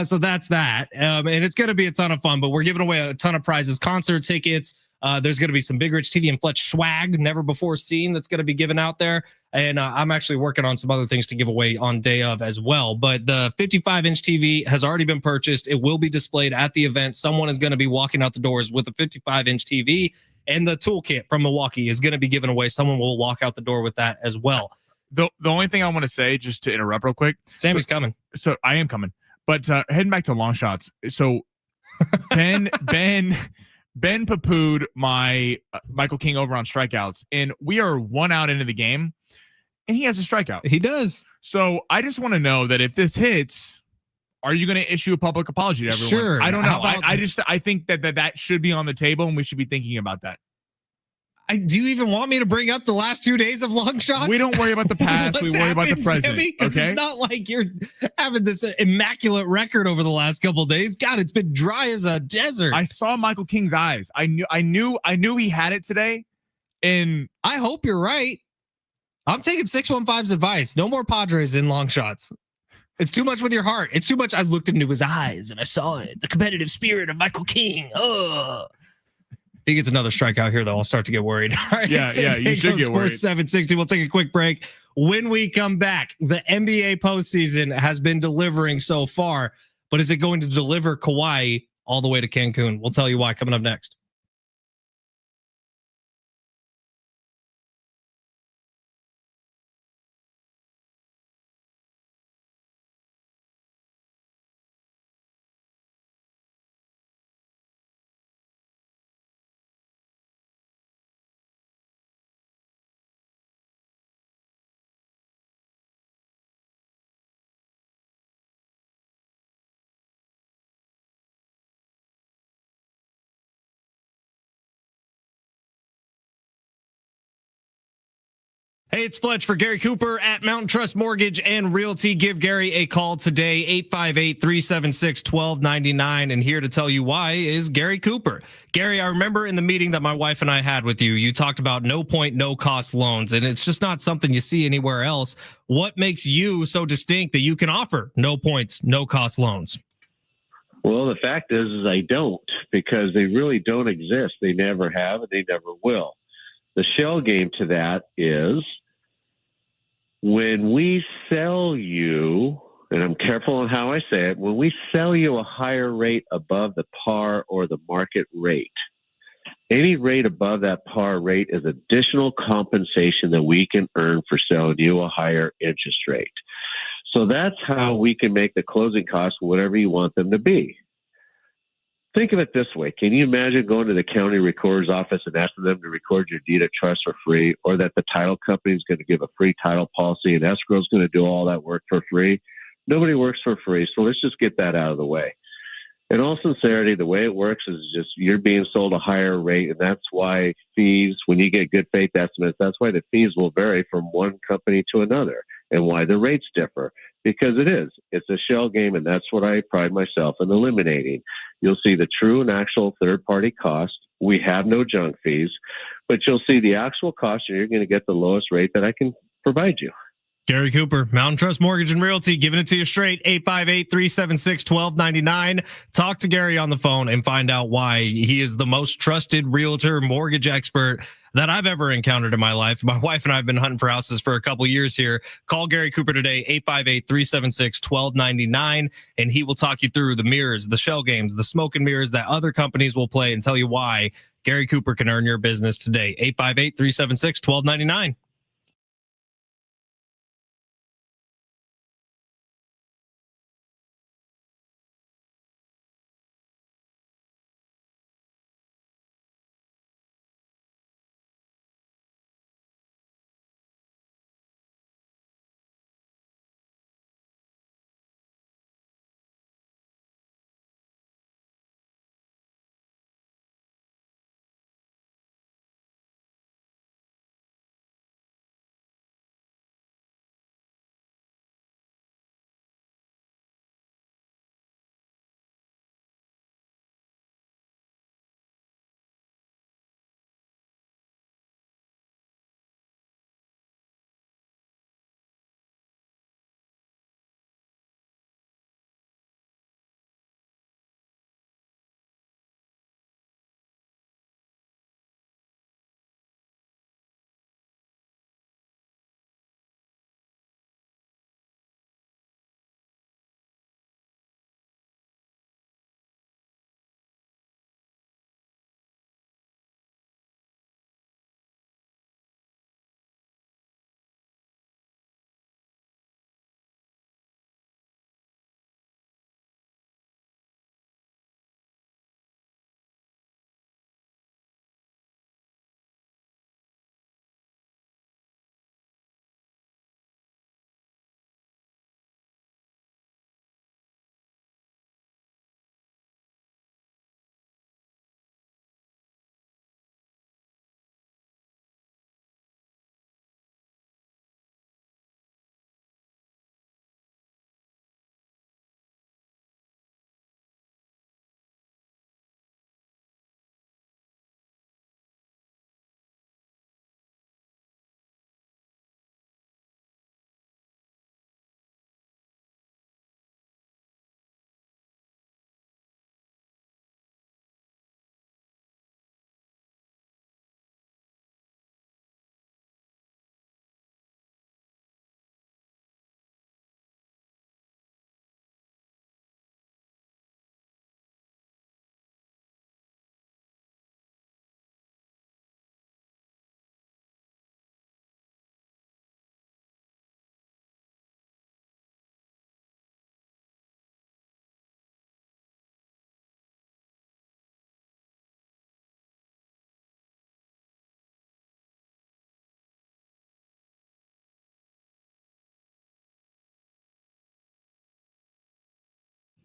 So that's that. And it's going to be a ton of fun, but we're giving away a ton of prizes, concert tickets. There's going to be some Big Rich, TD, and Fletch swag, never before seen, that's going to be given out there. And I'm actually working on some other things to give away on day of as well. But the 55-inch TV has already been purchased. It will be displayed at the event. Someone is going to be walking out the doors with a 55-inch TV. And the toolkit from Milwaukee is going to be given away. Someone will walk out the door with that as well. The only thing I want to say, just to interrupt real quick. Sammy's coming. So I am coming. But heading back to long shots. So Ben poo-pooed my Michael King over on strikeouts. And we are 1 out into the game. And he has a strikeout. He does. So I just want to know that if this hits, are you going to issue a public apology to everyone? Sure. I don't know. I think that should be on the table, and we should be thinking about that. Do you even want me to bring up the last 2 days of long shots? We don't worry about the past. We worry about the present. Because okay? It's not like you're having this immaculate record over the last couple of days. God, it's been dry as a desert. I saw Michael King's eyes. I knew he had it today. And I hope you're right. I'm taking 615's advice. No more Padres in long shots. It's too much with your heart. It's too much. I looked into his eyes and I saw it. The competitive spirit of Michael King. Oh. If he gets another strikeout here, though, I'll start to get worried. All right, yeah, you should get worried. Sports 760. We'll take a quick break. When we come back, the NBA postseason has been delivering so far, but is it going to deliver Kawhi all the way to Cancun? We'll tell you why coming up next. Hey, it's Fletch for Gary Cooper at Mountain Trust Mortgage and Realty. Give Gary a call today, 858-376-1299. And here to tell you why is Gary Cooper. Gary, I remember in the meeting that my wife and I had with you, you talked about no point, no cost loans, and it's just not something you see anywhere else. What makes you so distinct that you can offer no points, no cost loans? Well, the fact is I don't, because they really don't exist. They never have, and they never will. The shell game to that is when we sell you, and I'm careful on how I say it, when we sell you a higher rate above the par or the market rate, any rate above that par rate is additional compensation that we can earn for selling you a higher interest rate. So that's how we can make the closing costs whatever you want them to be. Think of it this way. Can you imagine going to the county recorder's office and asking them to record your deed of trust for free, or that the title company is going to give a free title policy and escrow is going to do all that work for free? Nobody works for free, so let's just get that out of the way. In all sincerity, the way it works is just you're being sold a higher rate, and that's why fees, when you get good faith estimates, that's why the fees will vary from one company to another, and why the rates differ. Because it's a shell game, and that's what I pride myself in eliminating. You'll see the true and actual third-party cost. We have no junk fees, but you'll see the actual cost, and you're going to get the lowest rate that I can provide you. Gary Cooper, Mountain Trust Mortgage and Realty, giving it to you straight. 858-376-1299. Talk to Gary on the phone and find out why he is the most trusted realtor mortgage expert that I've ever encountered in my life. My wife and I have been hunting for houses for a couple years here. Call Gary Cooper today, 858-376-1299, and he will talk you through the mirrors, the shell games, the smoke and mirrors that other companies will play, and tell you why Gary Cooper can earn your business today. 858-376-1299.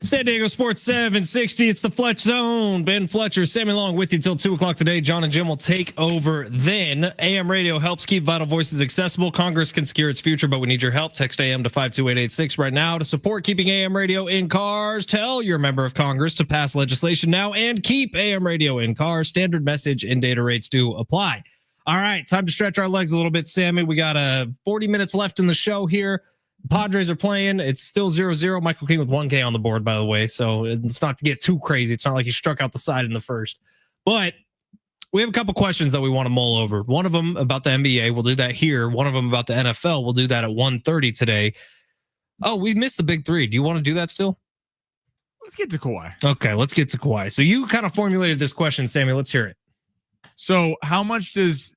San Diego Sports 760. It's the Fletch Zone. Ben Fletcher, Sammy Long with you till 2 o'clock today. John and Jim will take over then. AM radio helps keep vital voices accessible. Congress can secure its future, but we need your help. Text AM to 52886 right now to support keeping AM radio in cars. Tell your member of Congress to pass legislation now and keep AM radio in cars. Standard message and data rates do apply. All right, time to stretch our legs a little bit, Sammy. We got 40 minutes left in the show here. Padres are playing. It's still 0-0. Michael King with 1K on the board, by the way. So it's not to get too crazy. It's not like he struck out the side in the first. But we have a couple questions that we want to mull over. One of them about the NBA. We'll do that here. One of them about the NFL. We'll do that at 1:30 today. Oh, we missed the big three. Do you want to do that still? Let's get to Kawhi. Okay, let's get to Kawhi. So you kind of formulated this question, Sammy. Let's hear it. So how much does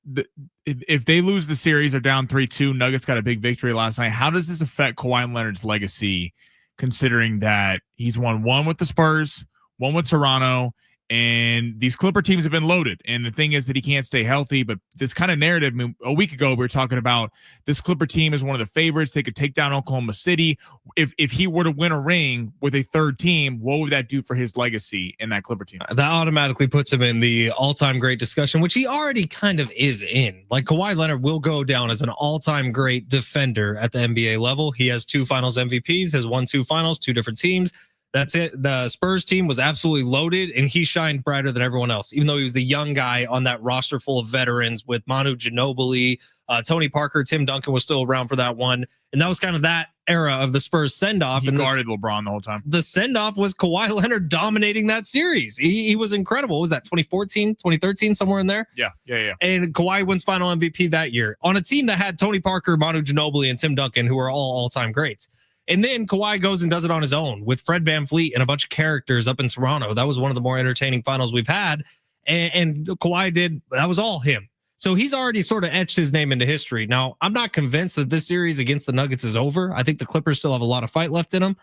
if they lose the series, they're down 3-2, Nuggets got a big victory last night. How does this affect Kawhi Leonard's legacy, considering that he's won one with the Spurs, one with Toronto, and these Clipper teams have been loaded. And the thing is that he can't stay healthy. But this kind of narrative, I mean, a week ago, we were talking about this Clipper team is one of the favorites. They could take down Oklahoma City. If he were to win a ring with a third team, what would that do for his legacy in that Clipper team? That automatically puts him in the all-time great discussion, which he already kind of is in. Like, Kawhi Leonard will go down as an all-time great defender at the NBA level. He has 2 finals MVPs, has won 2 finals, 2 different teams. That's it. The Spurs team was absolutely loaded, and he shined brighter than everyone else, even though he was the young guy on that roster full of veterans with Manu Ginobili, Tony Parker, Tim Duncan was still around for that one. And that was kind of that era of the Spurs send-off. He guarded LeBron the whole time. The send-off was Kawhi Leonard dominating that series. He was incredible. What was that, 2014, 2013, somewhere in there? Yeah. And Kawhi wins final MVP that year on a team that had Tony Parker, Manu Ginobili, and Tim Duncan, who are all-time greats. And then Kawhi goes and does it on his own with Fred VanVleet and a bunch of characters up in Toronto. That was one of the more entertaining finals we've had. And Kawhi that was all him. So he's already sort of etched his name into history. Now, I'm not convinced that this series against the Nuggets is over. I think the Clippers still have a lot of fight left in them.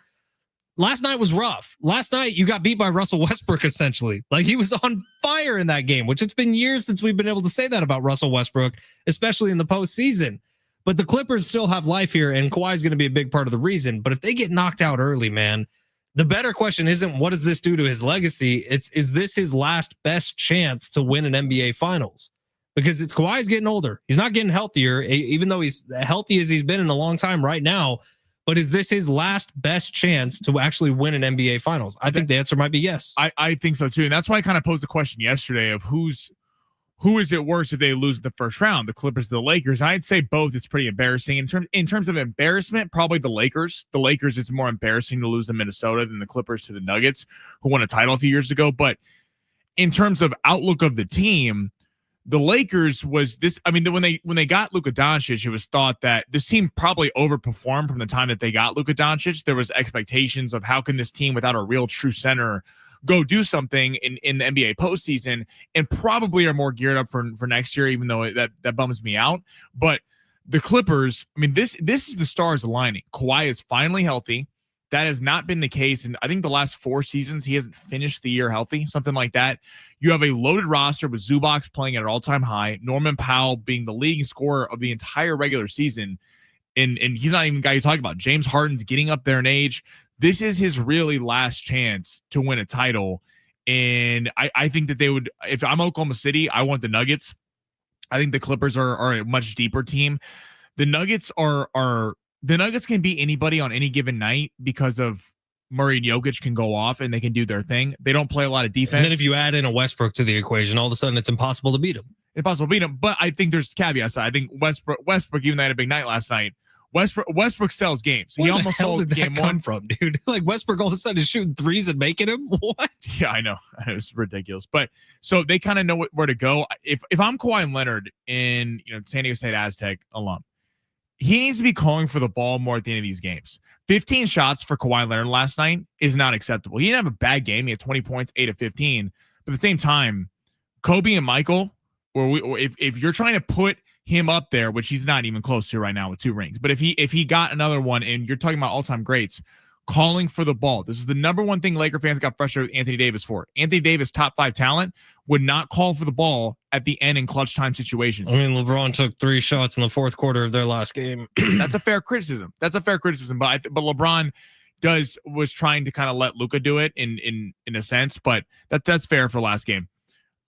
Last night was rough. Last night, you got beat by Russell Westbrook, essentially. Like, he was on fire in that game, which it's been years since we've been able to say that about Russell Westbrook, especially in the postseason. But the Clippers still have life here, and Kawhi is going to be a big part of the reason. But if they get knocked out early, man, the better question isn't what does this do to his legacy? Is this his last best chance to win an NBA Finals? Because Kawhi's getting older. He's not getting healthier, even though he's healthy as he's been in a long time right now. But is this his last best chance to actually win an NBA Finals? I think the answer might be yes. I think so too. And that's why I kind of posed the question yesterday of who is it worse if they lose the first round, the Clippers or the Lakers? I'd say both. It's pretty embarrassing. In terms of embarrassment, probably the Lakers. The Lakers, it's more embarrassing to lose to Minnesota than the Clippers to the Nuggets, who won a title a few years ago. But in terms of outlook of the team, the Lakers was this. I mean, when they got Luka Doncic, it was thought that this team probably overperformed from the time that they got Luka Doncic. There was expectations of how can this team without a real true center go do something in the NBA postseason, and probably are more geared up for next year, even though that bums me out. But the Clippers, I mean, this is the stars aligning. Kawhi is finally healthy. That has not been the case. And I think the last 4 seasons, he hasn't finished the year healthy, something like that. You have a loaded roster with Zubac playing at an all-time high, Norman Powell being the leading scorer of the entire regular season. And he's not even the guy you're talking about. James Harden's getting up there in age. This is his really last chance to win a title. And I think that they would, if I'm Oklahoma City, I want the Nuggets. I think the Clippers are a much deeper team. The Nuggets the Nuggets can beat anybody on any given night because of Murray and Jokic can go off and they can do their thing. They don't play a lot of defense. And then if you add in a Westbrook to the equation, all of a sudden it's impossible to beat him. Impossible to beat him. But I think there's caveats. I think Westbrook, even though they had a big night last night, Westbrook sells games. Where he almost sold game one from, dude. Like, Westbrook all of a sudden is shooting threes and making him. What? Yeah, I know. It's ridiculous. But so they kind of know where to go. If I'm Kawhi Leonard in San Diego State Aztec alum, he needs to be calling for the ball more at the end of these games. 15 shots for Kawhi Leonard last night is not acceptable. He didn't have a bad game. He had 20 points, 8 of 15. But at the same time, Kobe and Michael, if you're trying to put him up there, which he's not even close to right now with 2 rings, but if he got another one, and you're talking about all-time greats, calling for the ball. This is the number one thing Laker fans got frustrated with Anthony Davis for. Anthony Davis, top 5 talent, would not call for the ball at the end in clutch time situations. I mean, LeBron took 3 shots in the 4th quarter of their last game. That's a fair criticism. But LeBron was trying to kind of let Luka do it in a sense, but that's fair for last game.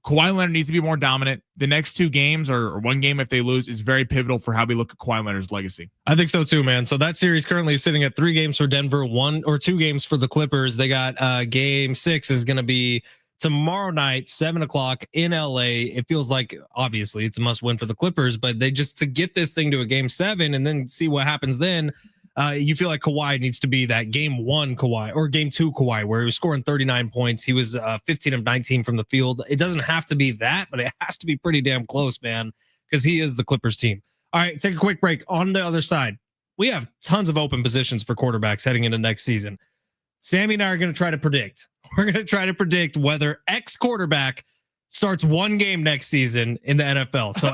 Kawhi Leonard needs to be more dominant. The next 2 games or 1 game if they lose is very pivotal for how we look at Kawhi Leonard's legacy. I think so too, man. So that series currently is sitting at 3 games for Denver, 1 or 2 games for the Clippers. They got game 6 is going to be tomorrow night, 7:00 in LA. It feels like obviously it's a must win for the Clippers, but they just to get this thing to a game 7 and then see what happens then. You feel like Kawhi needs to be that game 1 Kawhi or game 2 Kawhi, where he was scoring 39 points. He was 15 of 19 from the field. It doesn't have to be that, but it has to be pretty damn close, man, because he is the Clippers team. All right, take a quick break. On the other side, we have tons of open positions for quarterbacks heading into next season. Sammy and I are going to try to predict. We're going to try to predict whether X quarterback starts one game next season in the NFL. So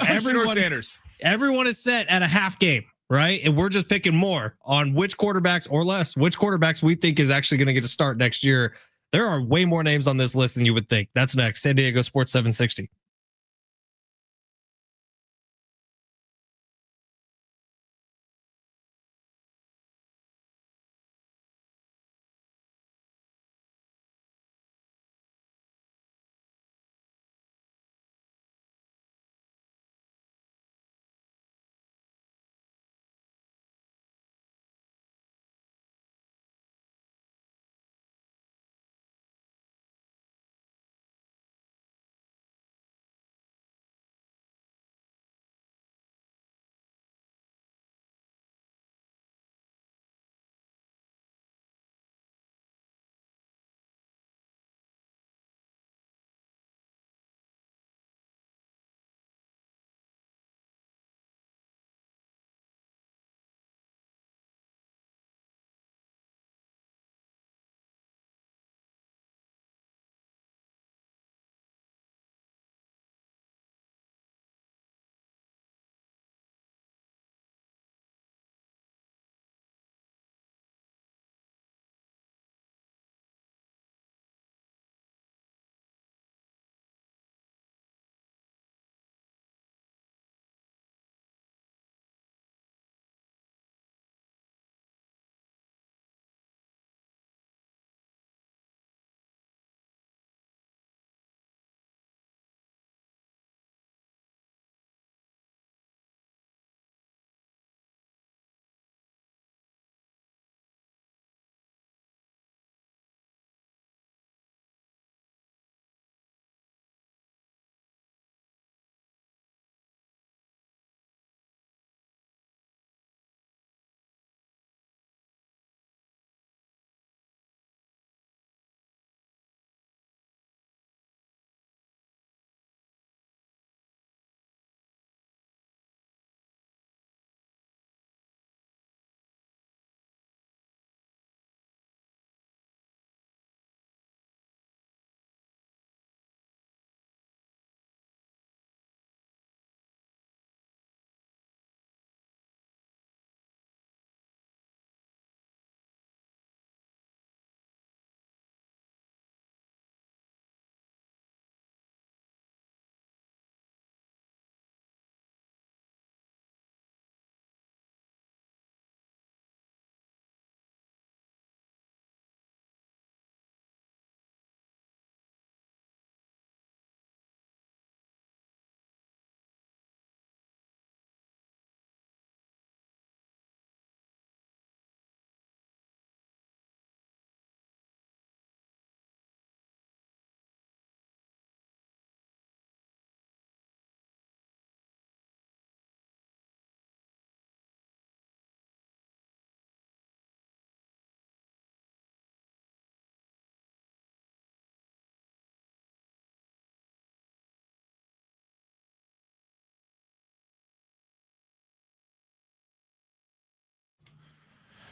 everyone is set at a half game, right? And we're just picking more on which quarterbacks we think is actually going to get to start next year. There are way more names on this list than you would think. That's next. San Diego Sports 760.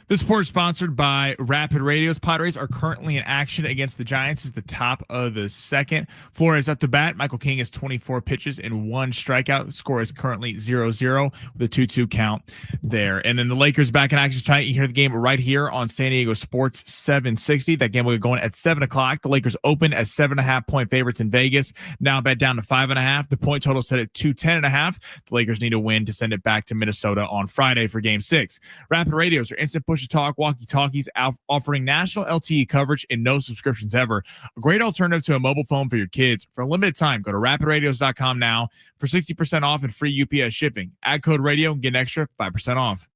This report is sponsored by Rapid Radios. Padres are currently in action against the Giants. It's the top of the second. Flores up to bat. Michael King has 24 pitches and 1 strikeout. The score is currently 0-0 with a 2-2 count there. And then the Lakers back in action tonight. You hear the game right here on San Diego Sports 760. That game will be going at 7 o'clock. The Lakers open as 7.5-point favorites in Vegas. Now bet down to 5.5. The point total set at 210.5. The Lakers need a win to send it back to Minnesota on Friday for Game 6. Rapid Radios are instant push to talk walkie-talkies offering national LTE coverage and no subscriptions ever. A great alternative to a mobile phone for your kids. For a limited time, go to rapidradios.com now for 60% off and free UPS shipping. Add code radio and get an extra 5% off.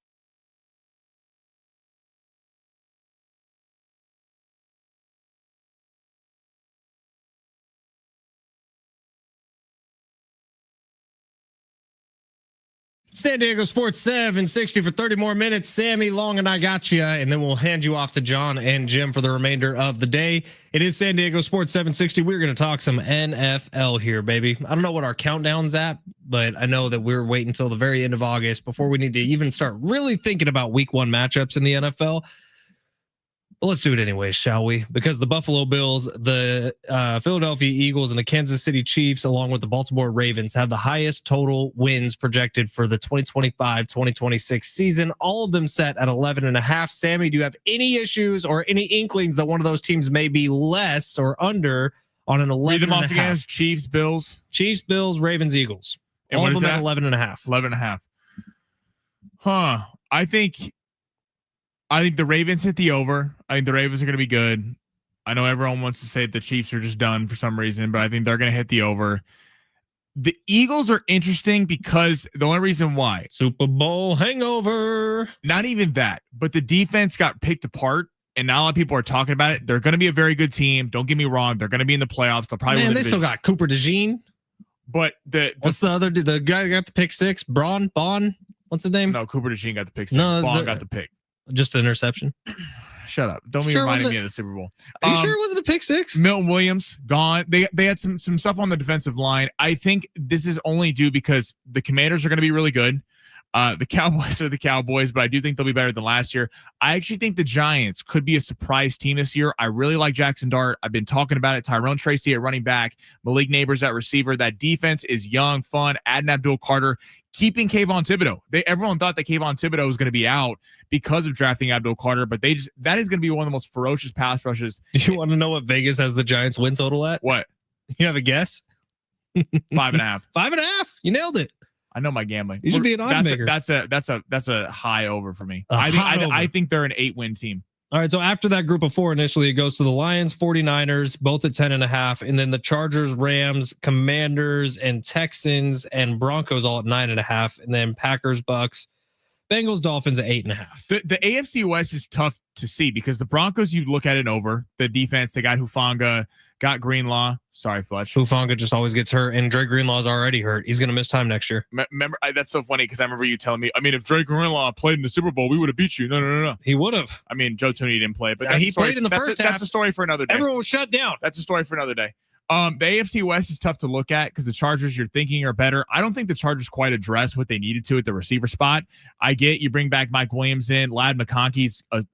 San Diego Sports 760 for 30 more minutes. Sammy Long and I got you, and then we'll hand you off to John and Jim for the remainder of the day. It is San Diego Sports 760. We're going to talk some NFL here, baby. I don't know what our countdown's at, but I know that we're waiting until the very end of August before we need to even start really thinking about week 1 matchups in the NFL. But let's do it anyway, shall we? Because the Buffalo Bills, the Philadelphia Eagles, and the Kansas City Chiefs, along with the Baltimore Ravens, have the highest total wins projected for the 2025-2026 season. All of them set at 11.5. Sammy, do you have any issues or any inklings that one of those teams may be less or under on an 11.5? Read them off again. Chiefs, Bills. Chiefs, Bills, Ravens, Eagles. And all what of is them that? at 11.5. 11.5. Huh. I think the Ravens hit the over. I think the Ravens are going to be good. I know everyone wants to say the Chiefs are just done for some reason, but I think they're going to hit the over. The Eagles are interesting because the only reason why. Super Bowl hangover. Not even that, but the defense got picked apart, and now a lot of people are talking about it. They're going to be a very good team. Don't get me wrong. They're going to be in the playoffs. They'll probably win the they still got Cooper DeJean. But what's the other? The guy who got the pick six? Bond? What's his name? No, Cooper DeJean got the pick six. No, Bond got the pick. Just an interception. Shut up. Don't be reminding me of the Super Bowl. Are you sure it wasn't a pick six? Milton Williams gone. They had some stuff on the defensive line. I think this is only due because the Commanders are going to be really good. The Cowboys are the Cowboys, but I do think they'll be better than last year. I actually think the Giants could be a surprise team this year. I really like Jackson Dart. I've been talking about it. Tyrone Tracy at running back, Malik Neighbors at receiver. That defense is young, fun. Adding Abdul Carter, keeping Kayvon Thibodeau. Everyone thought that Kayvon Thibodeau was going to be out because of drafting Abdul Carter, but that is going to be one of the most ferocious pass rushes. Do you want to know what Vegas has the Giants win total at? What? You have a guess? 5.5. 5.5. You nailed it. I know my gambling. You should be an odds maker. That's a high over for me. I think they're an 8-win team. All right. So after that group of four, initially it goes to the Lions, 49ers, both at 10.5, and then the Chargers, Rams, Commanders, and Texans and Broncos all at 9.5, and then Packers, Bucks, Bengals, Dolphins at 8.5. The AFC West is tough to see because the Broncos, you look at it over the defense. They got Hufanga, got Greenlaw. Sorry, Fletch. Hufanga just always gets hurt, and Dre Greenlaw's already hurt. He's going to miss time next year. Remember, that's so funny because I remember you telling me. I mean, if Dre Greenlaw played in the Super Bowl, we would have beat you. No. He would have. I mean, Joe Tooney didn't play, but he played in the first half. That's a story for another day. Everyone was shut down. That's a story for another day. The AFC West is tough to look at because the Chargers you're thinking are better. I don't think the Chargers quite address what they needed to at the receiver spot. I get you bring back Mike Williams in. Ladd McConkey's a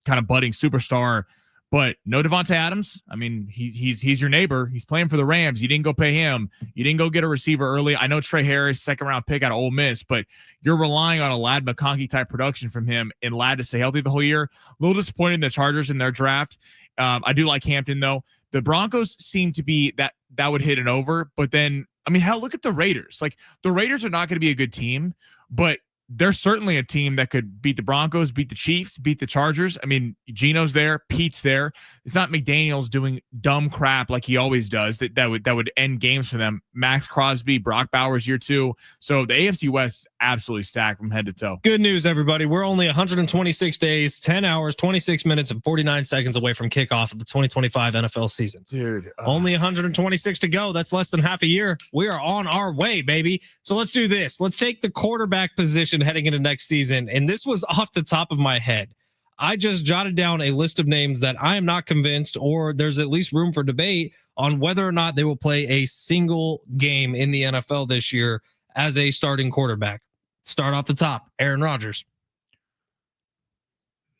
kind of budding superstar, but no Devontae Adams. I mean, he's your neighbor. He's playing for the Rams. You didn't go pay him. You didn't go get a receiver early. I know Trey Harris, second round pick out of Ole Miss, but you're relying on a Ladd McConkey type production from him and Ladd to stay healthy the whole year. A little disappointed in the Chargers in their draft. I do like Hampton though. The Broncos seem to be that would hit an over, but then, I mean, hell, look at the Raiders. Like the Raiders are not going to be a good team, but they're certainly a team that could beat the Broncos, beat the Chiefs, beat the Chargers. I mean, Geno's there, Pete's there. It's not McDaniels doing dumb crap like he always does that would end games for them. Max Crosby, Brock Bowers year 2. So the AFC West is absolutely stacked from head to toe. Good news, everybody. We're only 126 days, 10 hours, 26 minutes, and 49 seconds away from kickoff of the 2025 NFL season. Dude. Only 126 to go. That's less than half a year. We are on our way, baby. So let's do this. Let's take the quarterback position heading into next season. And this was off the top of my head. I just jotted down a list of names that I am not convinced, or there's at least room for debate on whether or not they will play a single game in the NFL this year as a starting quarterback. Start off the top. Aaron Rodgers.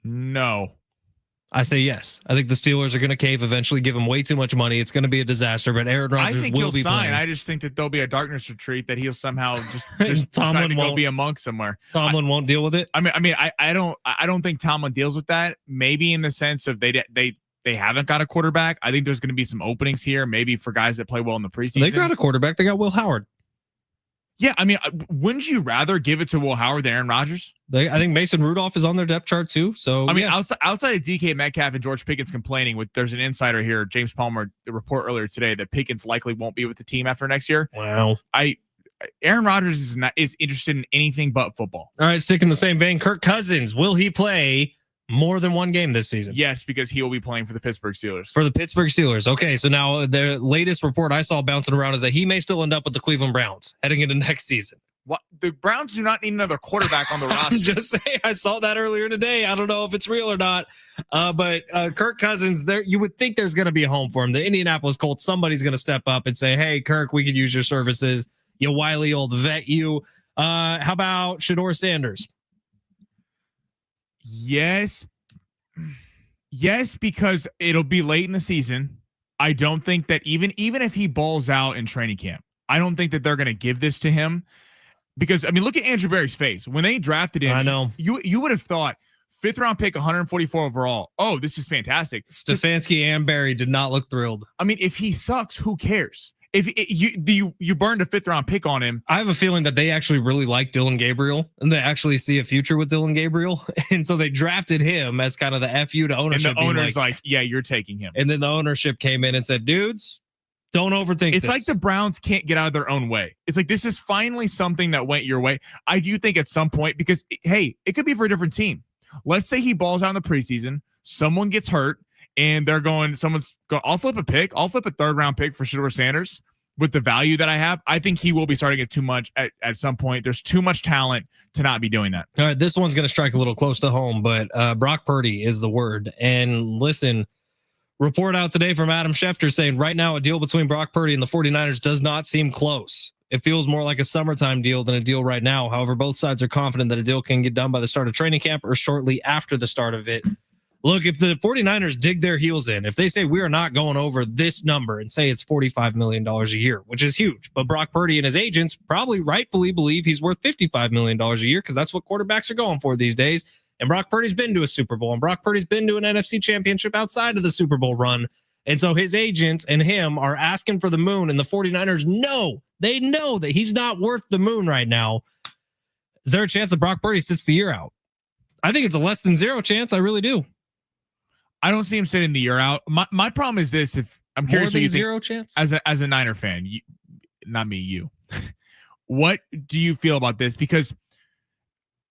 No. I say yes. I think the Steelers are going to cave eventually, give him way too much money. It's going to be a disaster, but Aaron Rodgers I think will he'll be sign. playing. I just think that there'll be a darkness retreat that he'll somehow just decide to go be a monk somewhere. Tomlin won't deal with it. I don't think Tomlin deals with that. Maybe in the sense of they haven't got a quarterback. I think there's going to be some openings here, maybe for guys that play well in the preseason. They got a quarterback. They got Will Howard. Yeah, I mean, wouldn't you rather give it to Will Howard than Aaron Rodgers? I think Mason Rudolph is on their depth chart too. So I mean, outside of DK Metcalf and George Pickens complaining, there's an insider here, James Palmer, the report earlier today that Pickens likely won't be with the team after next year. Wow. Aaron Rodgers is interested in anything but football. All right, stick in the same vein. Kirk Cousins, will he play more than one game this season? Yes, because he will be playing for the Pittsburgh Steelers. For the Pittsburgh Steelers. Okay, so now the latest report I saw bouncing around is that he may still end up with the Cleveland Browns heading into next season. What? The Browns do not need another quarterback on the roster. I'm just saying, I saw that earlier today. I don't know if it's real or not. But Kirk Cousins, you would think there's going to be a home for him. The Indianapolis Colts, somebody's going to step up and say, hey, Kirk, we could use your services. You wily old vet, you. How about Shedeur Sanders? Yes. Yes, because it'll be late in the season. I don't think that even if he balls out in training camp, I don't think that they're going to give this to him. Because, I mean, look at Andrew Berry's face. When they drafted him, I know. You would have thought, 5th round pick, 144 overall. Oh, this is fantastic. Stefanski and Berry did not look thrilled. I mean, if he sucks, who cares? If you burned a 5th round pick on him. I have a feeling that they actually really like Dylan Gabriel and they actually see a future with Dylan Gabriel. And so they drafted him as kind of the FU to ownership. And the owner's like, yeah, you're taking him. And then the ownership came in and said, dudes, don't overthink It's this. like the Browns can't get out of their own way. It's like, this is finally something that went your way. I do think at some point, because, hey, it could be for a different team. Let's say he balls out in the preseason, someone gets hurt, and they're going, I'll flip a pick. I'll flip a 3rd round pick for Shedeur Sanders with the value that I have. I think he will be starting to get too much at some point. There's too much talent to not be doing that. All right, this one's going to strike a little close to home, but Brock Purdy is the word. And listen, report out today from Adam Schefter saying right now a deal between Brock Purdy and the 49ers does not seem close. It feels more like a summertime deal than a deal right now. However, both sides are confident that a deal can get done by the start of training camp or shortly after the start of it. Look, if the 49ers dig their heels in, if they say we are not going over this number and say it's $45 million a year, which is huge, but Brock Purdy and his agents probably rightfully believe he's worth $55 million a year because that's what quarterbacks are going for these days. And Brock Purdy's been to a Super Bowl, and Brock Purdy's been to an NFC championship outside of the Super Bowl run. And so his agents and him are asking for the moon, and the 49ers know that he's not worth the moon right now. Is there a chance that Brock Purdy sits the year out? I think it's a less than zero chance. I really do. I don't see him sitting the year out. My problem is this: if I'm curious, more than zero chance as a Niner fan, not me, you. What do you feel about this? Because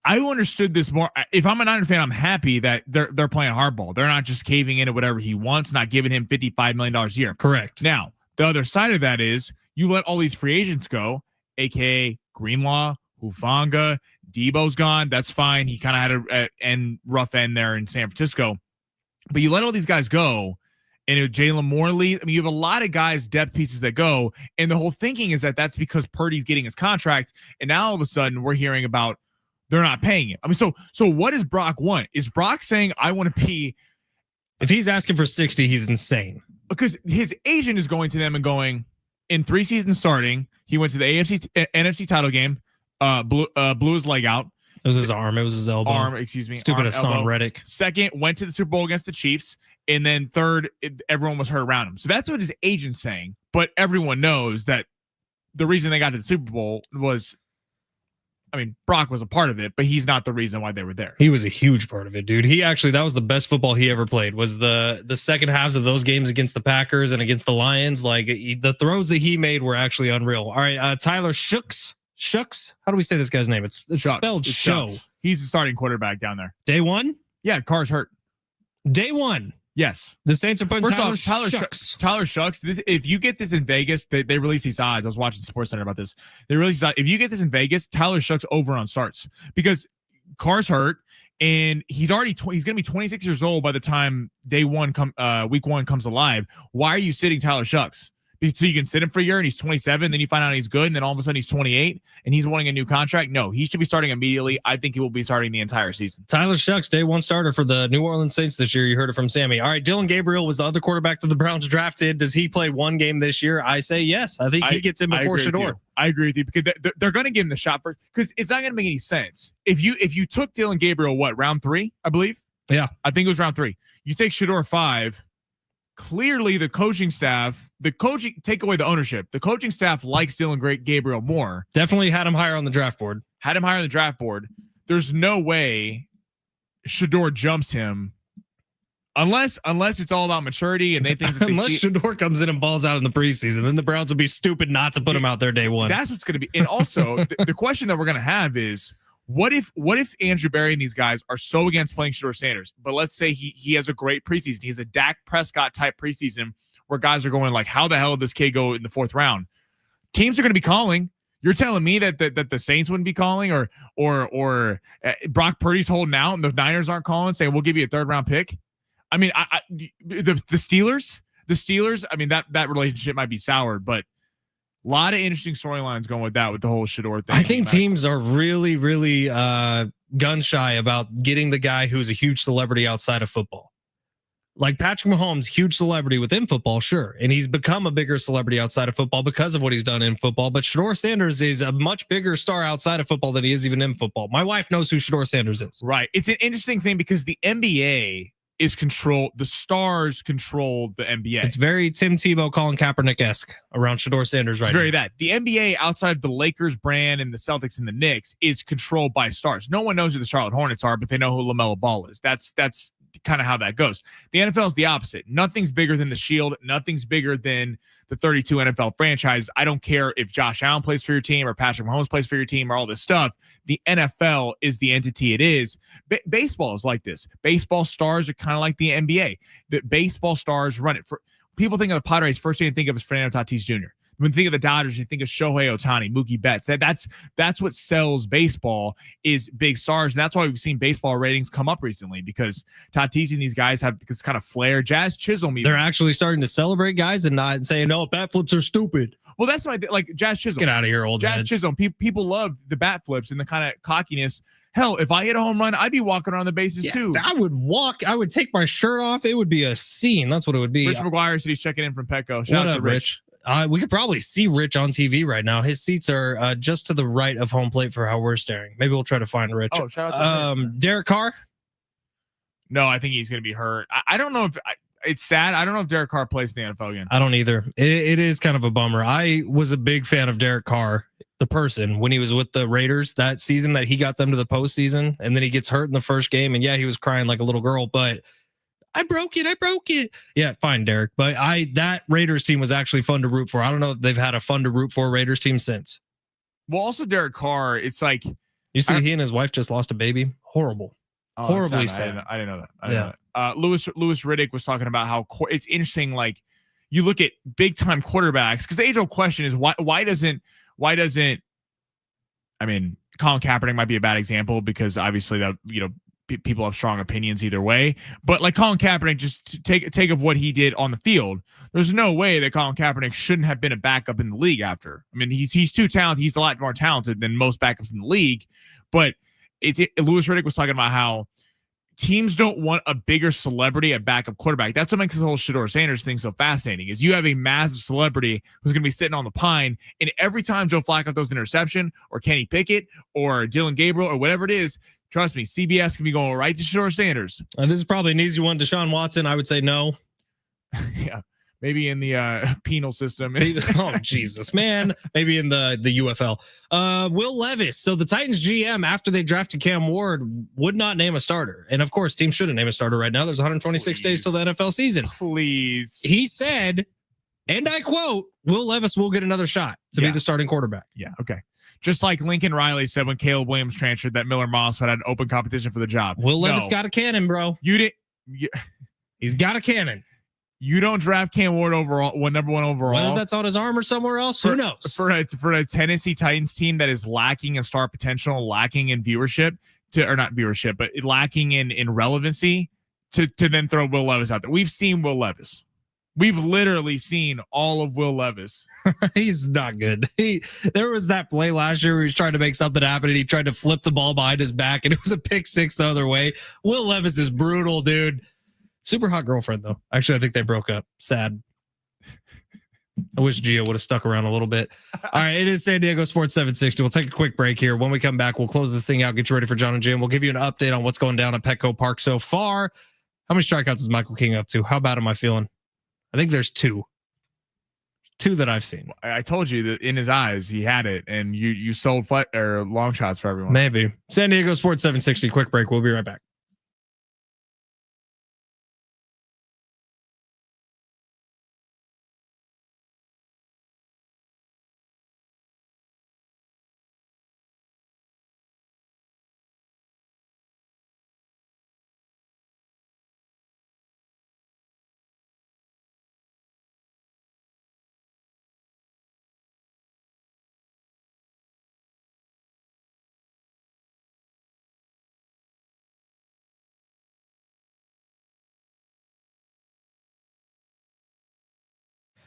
I understood this more. If I'm a Niner fan, I'm happy that they're playing hardball. They're not just caving into whatever he wants, not giving him $55 million a year. Correct. Now, the other side of that is you let all these free agents go, aka Greenlaw, Hufanga, Debo's gone. That's fine. He kind of had a rough end there in San Francisco. But you let all these guys go, and Jalen Morley. I mean, you have a lot of guys, depth pieces that go, and the whole thinking is that that's because Purdy's getting his contract, and now all of a sudden we're hearing about they're not paying him. I mean, so what does Brock want? Is Brock saying I want to be? If he's asking for 60, he's insane. Because his agent is going to them and going, in 3 seasons starting, he went to the NFC title game, blew his leg out. It was his arm. It was his elbow. Excuse me. Stupid Hassan Reddick. Second, went to the Super Bowl against the Chiefs. And then third, everyone was hurt around him. So that's what his agent's saying. But everyone knows that the reason they got to the Super Bowl was, I mean, Brock was a part of it, but he's not the reason why they were there. He was a huge part of it, dude. That was the best football he ever played, was the second halves of those games against the Packers and against the Lions. Like, the throws that he made were actually unreal. All right, Tyler Shucks. How do we say this guy's name? It's spelled Show. Shucks. He's the starting quarterback down there. Day one? Yeah, Carr's hurt. Day one. Yes. The Saints are putting Tyler Shucks. Tyler Shucks. If you get this in Vegas, they release these odds. I was watching SportsCenter about this. They release these odds. If you get this in Vegas, Tyler Shucks over on starts because Carr's hurt and he's going to be 26 years old by the time week one comes alive. Why are you sitting Tyler Shucks? So you can sit him for a year and he's 27, then you find out he's good, and then all of a sudden he's 28 and he's wanting a new contract. No, he should be starting immediately. I think he will be starting the entire season. Tyler Shucks, day one starter for the New Orleans Saints this year. You heard it from Sammy. All right, Dylan Gabriel was the other quarterback that the Browns drafted. Does he play one game this year? I say yes. I think he gets in before Shedeur. I agree with you because they're going to give him the shot for, because it's not going to make any sense. If you took Dylan Gabriel, round 3, I believe? Yeah. I think it was round 3. You take Shedeur 5. Clearly, the coaching staff, take away the ownership. The coaching staff likes Dylan Gabriel more. Definitely had him higher on the draft board. There's no way Shedeur jumps him unless it's all about maturity and they think that unless Shedeur comes in and balls out in the preseason, then the Browns would be stupid not to put him out there day one. That's what's going to be. And also, the question that we're going to have is, what if Andrew Berry and these guys are so against playing Shedeur Sanders, but let's say he has a great preseason. He's a Dak Prescott type preseason where guys are going like, how the hell did this kid go in the 4th round? Teams are going to be calling. You're telling me that the Saints wouldn't be calling or Brock Purdy's holding out and the Niners aren't calling saying, we'll give you a 3rd round pick. I mean, the Steelers, I mean, that relationship might be soured, but a lot of interesting storylines going with that, with the whole Shedeur thing. I think teams are really, really gun shy about getting the guy who's a huge celebrity outside of football. Like Patrick Mahomes, huge celebrity within football, sure. And he's become a bigger celebrity outside of football because of what he's done in football. But Shedeur Sanders is a much bigger star outside of football than he is even in football. My wife knows who Shedeur Sanders is. Right. It's an interesting thing because the NBA is controlled. The stars control the NBA. It's very Tim Tebow, Colin Kaepernick-esque around Shedeur Sanders right now. It's very that. The NBA outside of the Lakers brand and the Celtics and the Knicks is controlled by stars. No one knows who the Charlotte Hornets are, but they know who LaMelo Ball is. That's kind of how that goes. The NFL is the opposite. Nothing's bigger than the Shield. Nothing's bigger than the 32 NFL franchises. I don't care if Josh Allen plays for your team or Patrick Mahomes plays for your team or all this stuff. The NFL is the entity it is. Baseball is like this. Baseball stars are kind of like the NBA. The baseball stars run it. For people think of the Padres, first thing they think of is Fernando Tatis Jr. When you think of the Dodgers, you think of Shohei Ohtani, Mookie Betts. That's what sells baseball is big stars. And that's why we've seen baseball ratings come up recently because Tatis and these guys have this kind of flair. Jazz Chisholm. They're actually starting to celebrate guys and not saying, no, bat flips are stupid. Well, that's like Jazz Chisholm. Get out of here, old Jazz heads. Chisholm. People love the bat flips and the kind of cockiness. Hell, if I hit a home run, I'd be walking around the bases too. I would walk. I would take my shirt off. It would be a scene. That's what it would be. Rich McGuire said he's checking in from Petco. Shout out to Rich. We could probably see Rich on TV right now. His seats are just to the right of home plate for how we're staring. Maybe we'll try to find Rich. Oh, shout out to Rich. Derek Carr? No, I think he's going to be hurt. I don't know if it's sad. I don't know if Derek Carr plays in the NFL again. I don't either. It is kind of a bummer. I was a big fan of Derek Carr, the person, when he was with the Raiders that season that he got them to the postseason, and then he gets hurt in the first game. And yeah, he was crying like a little girl, but I broke it. Yeah, fine, Derek. But that Raiders team was actually fun to root for. I don't know if they've had a fun to root for Raiders team since. Well, also Derek Carr, it's like you see he and his wife just lost a baby. Horrible. Horribly sad. I didn't know that. Louis Riddick was talking about how it's interesting. Like you look at big time quarterbacks because the age old question is why doesn't I mean Colin Kaepernick might be a bad example because obviously that people have strong opinions either way, but like Colin Kaepernick, just take of what he did on the field. There's no way that Colin Kaepernick shouldn't have been a backup in the league after. I mean, he's too talented. He's a lot more talented than most backups in the league, but Louis Riddick was talking about how teams don't want a bigger celebrity at backup quarterback. That's what makes this whole Shedeur Sanders thing so fascinating is you have a massive celebrity who's going to be sitting on the pine, and every time Joe Flacco throws an interception or Kenny Pickett or Dylan Gabriel or whatever it is, trust me, CBS can be going right to Shedeur Sanders. This is probably an easy one. Deshaun Watson, I would say no. Yeah, maybe in the penal system. Oh, Jesus, man. Maybe in the UFL. Will Levis. So the Titans GM, after they drafted Cam Ward, would not name a starter. And of course, teams shouldn't name a starter right now. There's 126 days till the NFL season. Please. He said, and I quote, Will Levis will get another shot to be the starting quarterback. Yeah, okay. Just like Lincoln Riley said when Caleb Williams transferred that Miller Moss had an open competition for the job. Will Levis got a cannon, bro. He's got a cannon. You don't draft Cam Ward number one overall. Whether that's on his arm or somewhere else, who knows? For a Tennessee Titans team that is lacking in star potential, lacking in viewership, or not viewership, but lacking in relevancy, to then throw Will Levis out there. We've seen Will Levis. We've literally seen all of Will Levis. He's not good. There was that play last year where he was trying to make something happen and he tried to flip the ball behind his back and it was a pick six the other way. Will Levis is brutal, dude. Super hot girlfriend, though. Actually, I think they broke up. Sad. I wish Gio would have stuck around a little bit. All right, it is San Diego Sports 760. We'll take a quick break here. When we come back, we'll close this thing out, get you ready for John and Jim. We'll give you an update on what's going down at Petco Park so far. How many strikeouts is Michael King up to? How bad am I feeling? I think there's two that I've seen. I told you that in his eyes, he had it, and you sold long shots for everyone. Maybe. San Diego Sports 760. Quick break. We'll be right back.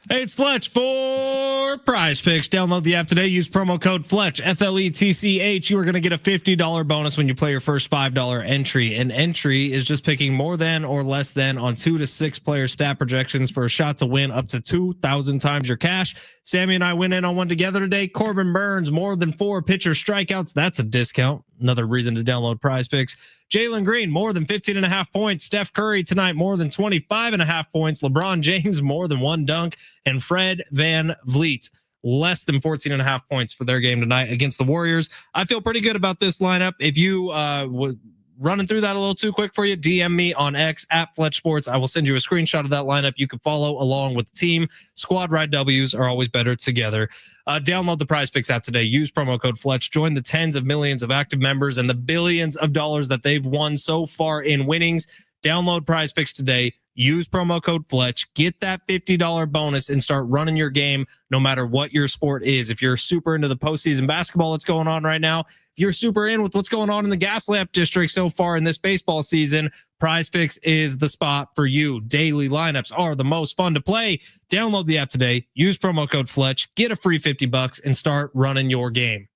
Hey, it's Fletch for Prize Picks. Download the app today. Use promo code Fletch, FLETCH. You are going to get a $50 bonus when you play your first $5 entry. An entry is just picking more than or less than on 2 to 6 player stat projections for a shot to win up to 2,000 times your cash. Sammy and I went in on one together today. Corbin Burns, more than 4 pitcher strikeouts. That's a discount. Another reason to download Prize Picks. Jalen Green, more than 15.5 points. Steph Curry tonight, more than 25.5 points. LeBron James, more than 1 dunk. And Fred Van Vliet, less than 14.5 points for their game tonight against the Warriors. I feel pretty good about this lineup. If you running through that a little too quick for you, DM me on X at Fletch Sports. I will send you a screenshot of that lineup. You can follow along with the team. Squad ride W's are always better together. Download the Prize Picks app today. Use promo code Fletch. Join the tens of millions of active members and the billions of dollars that they've won so far in winnings. Download Prize Picks today. Use promo code Fletch. Get that $50 bonus and start running your game no matter what your sport is. If you're super into the postseason basketball that's going on right now, if you're super in with what's going on in the Gaslamp District so far in this baseball season, Prize Picks is the spot for you. Daily lineups are the most fun to play. Download the app today. Use promo code Fletch. Get a free $50 and start running your game.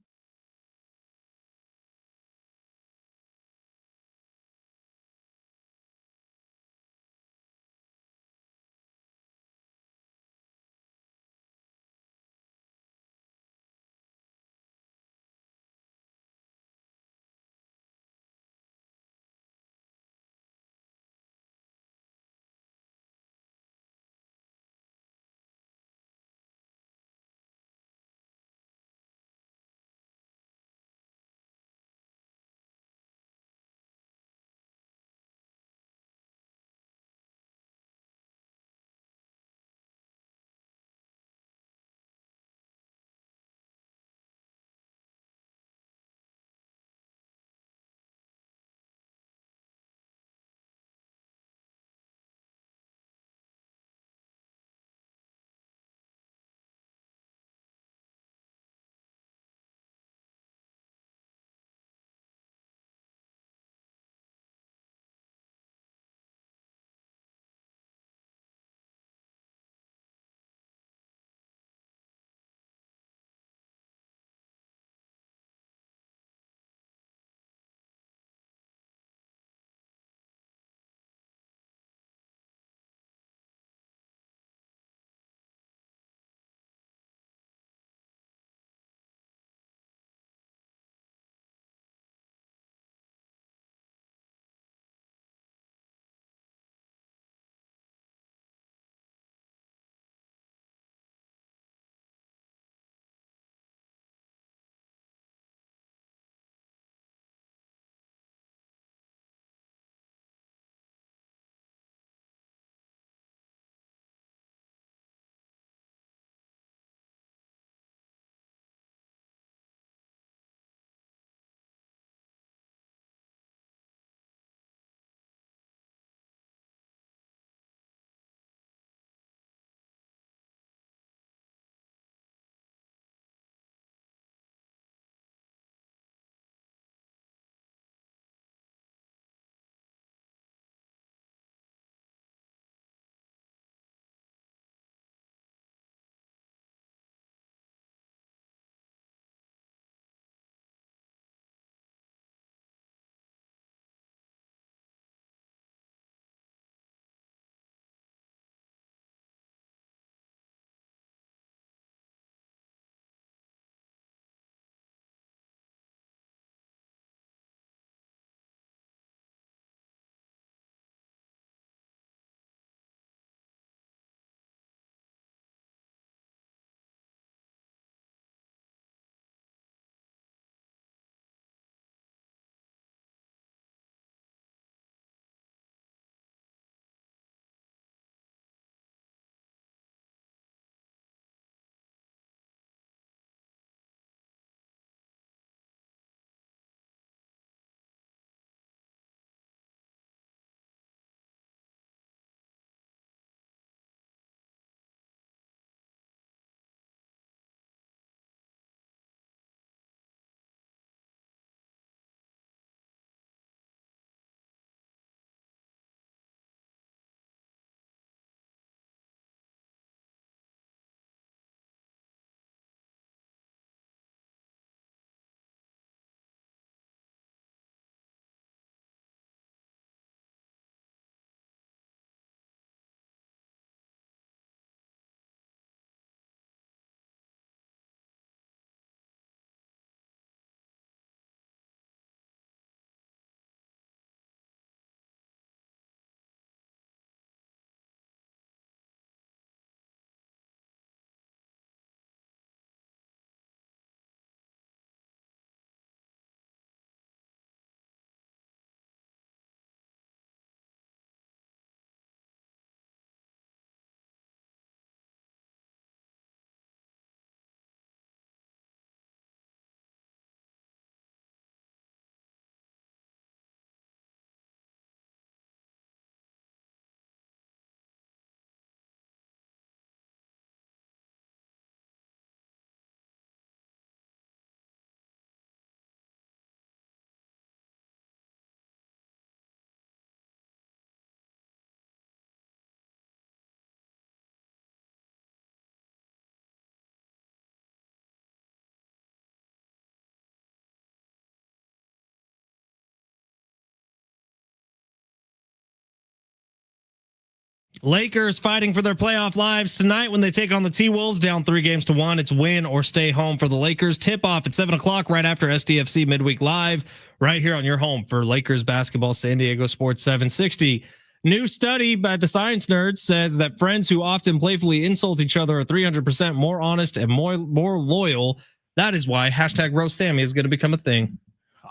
Lakers fighting for their playoff lives tonight when they take on the T-Wolves, down 3-1. It's win or stay home for the Lakers. Tip-off at 7 o'clock right after SDFC Midweek Live, right here on your home for Lakers basketball, San Diego Sports 760. New study by the Science Nerds says that friends who often playfully insult each other are 300% more honest and more loyal. That is why hashtag Roast Sammy is going to become a thing.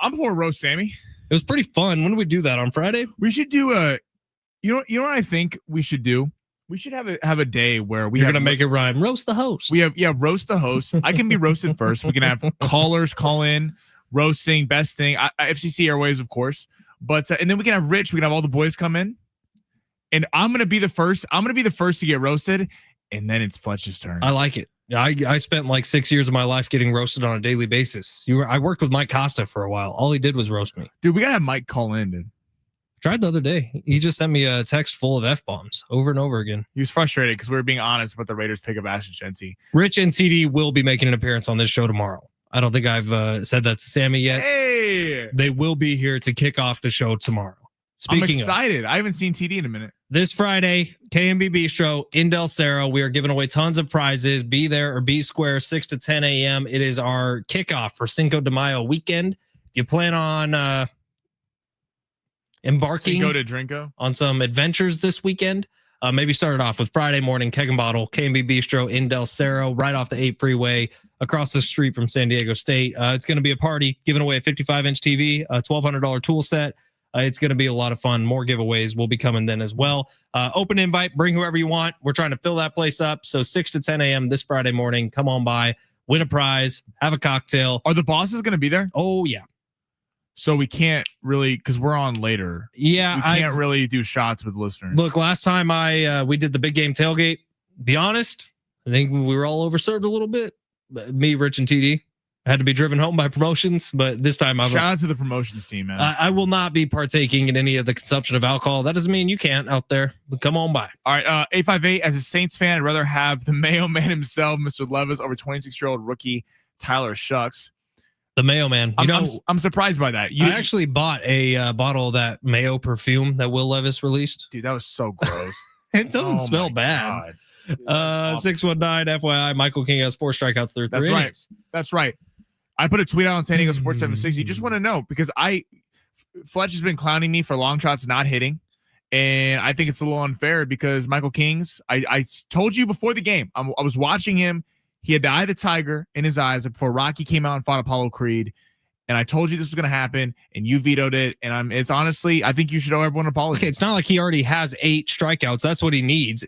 I'm for Roast Sammy. It was pretty fun. When did we do that? On Friday? We should do you know what I think we should do? We should have a day where You're gonna make it rhyme. Roast the host. We have roast the host. I can be roasted first. We can have callers call in, roasting, best thing. FCC Airways, of course. But and then we can have Rich. We can have all the boys come in, and I'm gonna be the first. I'm gonna be the first to get roasted, and then it's Fletch's turn. I like it. I spent like 6 years of my life getting roasted on a daily basis. I worked with Mike Costa for a while. All he did was roast me. Dude, we gotta have Mike call in, dude. Tried the other day. He just sent me a text full of F-bombs over and over again. He was frustrated because we were being honest about the Raiders pick of Ashton Shenty. Rich and TD will be making an appearance on this show tomorrow. I don't think I've said that to Sammy yet. Hey! They will be here to kick off the show tomorrow. I'm excited. I haven't seen TD in a minute. This Friday, KMB Bistro in Del Cerro. We are giving away tons of prizes. Be there or be square, 6 to 10 a.m. It is our kickoff for Cinco de Mayo weekend. If you plan on embarking on some adventures this weekend, maybe start it off with Friday morning keg and bottle, KMB Bistro in Del Cerro, right off the 8 freeway across the street from San Diego State. It's going to be a party, giving away a 55-inch TV, a $1,200 tool set. It's going to be a lot of fun. More giveaways will be coming then as well. Open invite, bring whoever you want. We're trying to fill that place up. So 6 to 10 a.m. this Friday morning. Come on by, win a prize, have a cocktail. Are the bosses going to be there? Oh, yeah. So we can't really, because we're on later. Yeah. We can't really do shots with listeners. Look, last time we did the big game tailgate, be honest, I think we were all overserved a little bit. Me, Rich, and TD. I had to be driven home by promotions, but this time shout out to the promotions team, man. I will not be partaking in any of the consumption of alcohol. That doesn't mean you can't out there, but come on by. All right, 858. As a Saints fan, I'd rather have the Mayo Man himself, Mr. Levis, over 26-year-old rookie Tyler Shucks. The Mayo Man. I'm surprised by that. I actually bought a bottle of that Mayo perfume that Will Levis released. Dude, that was so gross. It doesn't smell bad. 619 FYI, Michael King has 4 strikeouts through 3 innings. That's right. I put a tweet out on San Diego Sports 760. Just want to know, because Fletch has been clowning me for long shots not hitting. And I think it's a little unfair because Michael King's, I told you before the game, I was watching him. He had the eye of the tiger in his eyes before Rocky came out and fought Apollo Creed. And I told you this was going to happen, and you vetoed it. And it's honestly, I think you should owe everyone an apology. Okay, it's not like he already has 8 strikeouts. That's what he needs.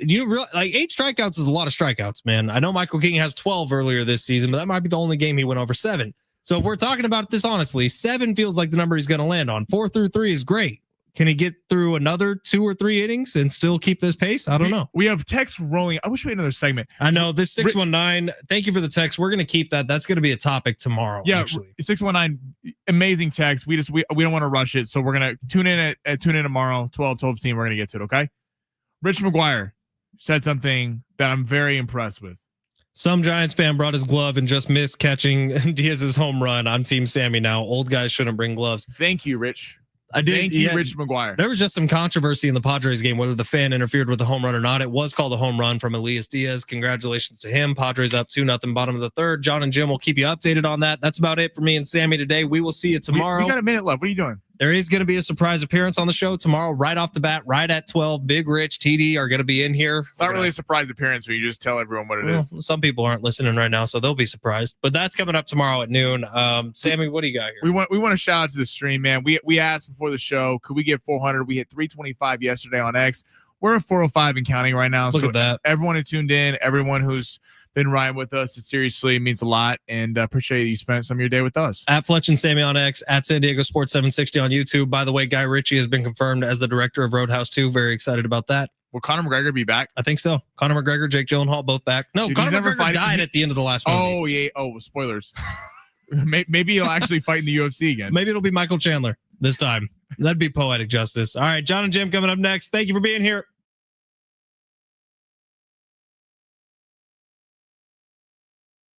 Like 8 strikeouts is a lot of strikeouts, man. I know Michael King has 12 earlier this season, but that might be the only game he went over 7. So if we're talking about this honestly, 7 feels like the number he's going to land on. 4 through 3 is great. Can he get through another 2 or 3 innings and still keep this pace? I don't know. We have text rolling. I wish we had another segment. I know this 619. Thank you for the text. We're going to keep that. That's going to be a topic tomorrow. Yeah, actually. 619. Amazing text. We don't want to rush it, so we're going to tune in tomorrow. 12-15. We're going to get to it. Okay. Rich McGuire said something that I'm very impressed with. Some Giants fan brought his glove and just missed catching Diaz's home run. I'm Team Sammy now. Old guys shouldn't bring gloves. Thank you, Rich. I did. Thank you, Rich McGuire. There was just some controversy in the Padres game, whether the fan interfered with the home run or not. It was called a home run from Elias Diaz. Congratulations to him. Padres up 2-0, bottom of the third. John and Jim will keep you updated on that. That's about it for me and Sammy today. We will see you tomorrow. We got a minute left. What are you doing? There is going to be a surprise appearance on the show tomorrow, right off the bat, right at 12. Big Rich, TD are going to be in here. It's not really a surprise appearance when you just tell everyone what it is. Some people aren't listening right now, so they'll be surprised. But that's coming up tomorrow at noon. Sammy, what do you got here? We want to shout out to the stream, man. We asked before the show, could we get 400? We hit 325 yesterday on X. We're at 405 and counting right now. Look at that. Everyone who tuned in, everyone who's been riding with us, it seriously means a lot, and appreciate you spent some of your day with us. At Fletch and Sammy on X, at San Diego Sports 760 on YouTube. By the way, Guy Ritchie has been confirmed as the director of Roadhouse 2. Very excited about that. Will Conor McGregor be back? I think so. Conor McGregor, Jake Gyllenhaal, both back. No, dude, Conor McGregor died at the end of the last movie. Oh, yeah. Oh, spoilers. Maybe he'll actually fight in the UFC again. Maybe it'll be Michael Chandler this time. That'd be poetic justice. All right, John and Jim coming up next. Thank you for being here.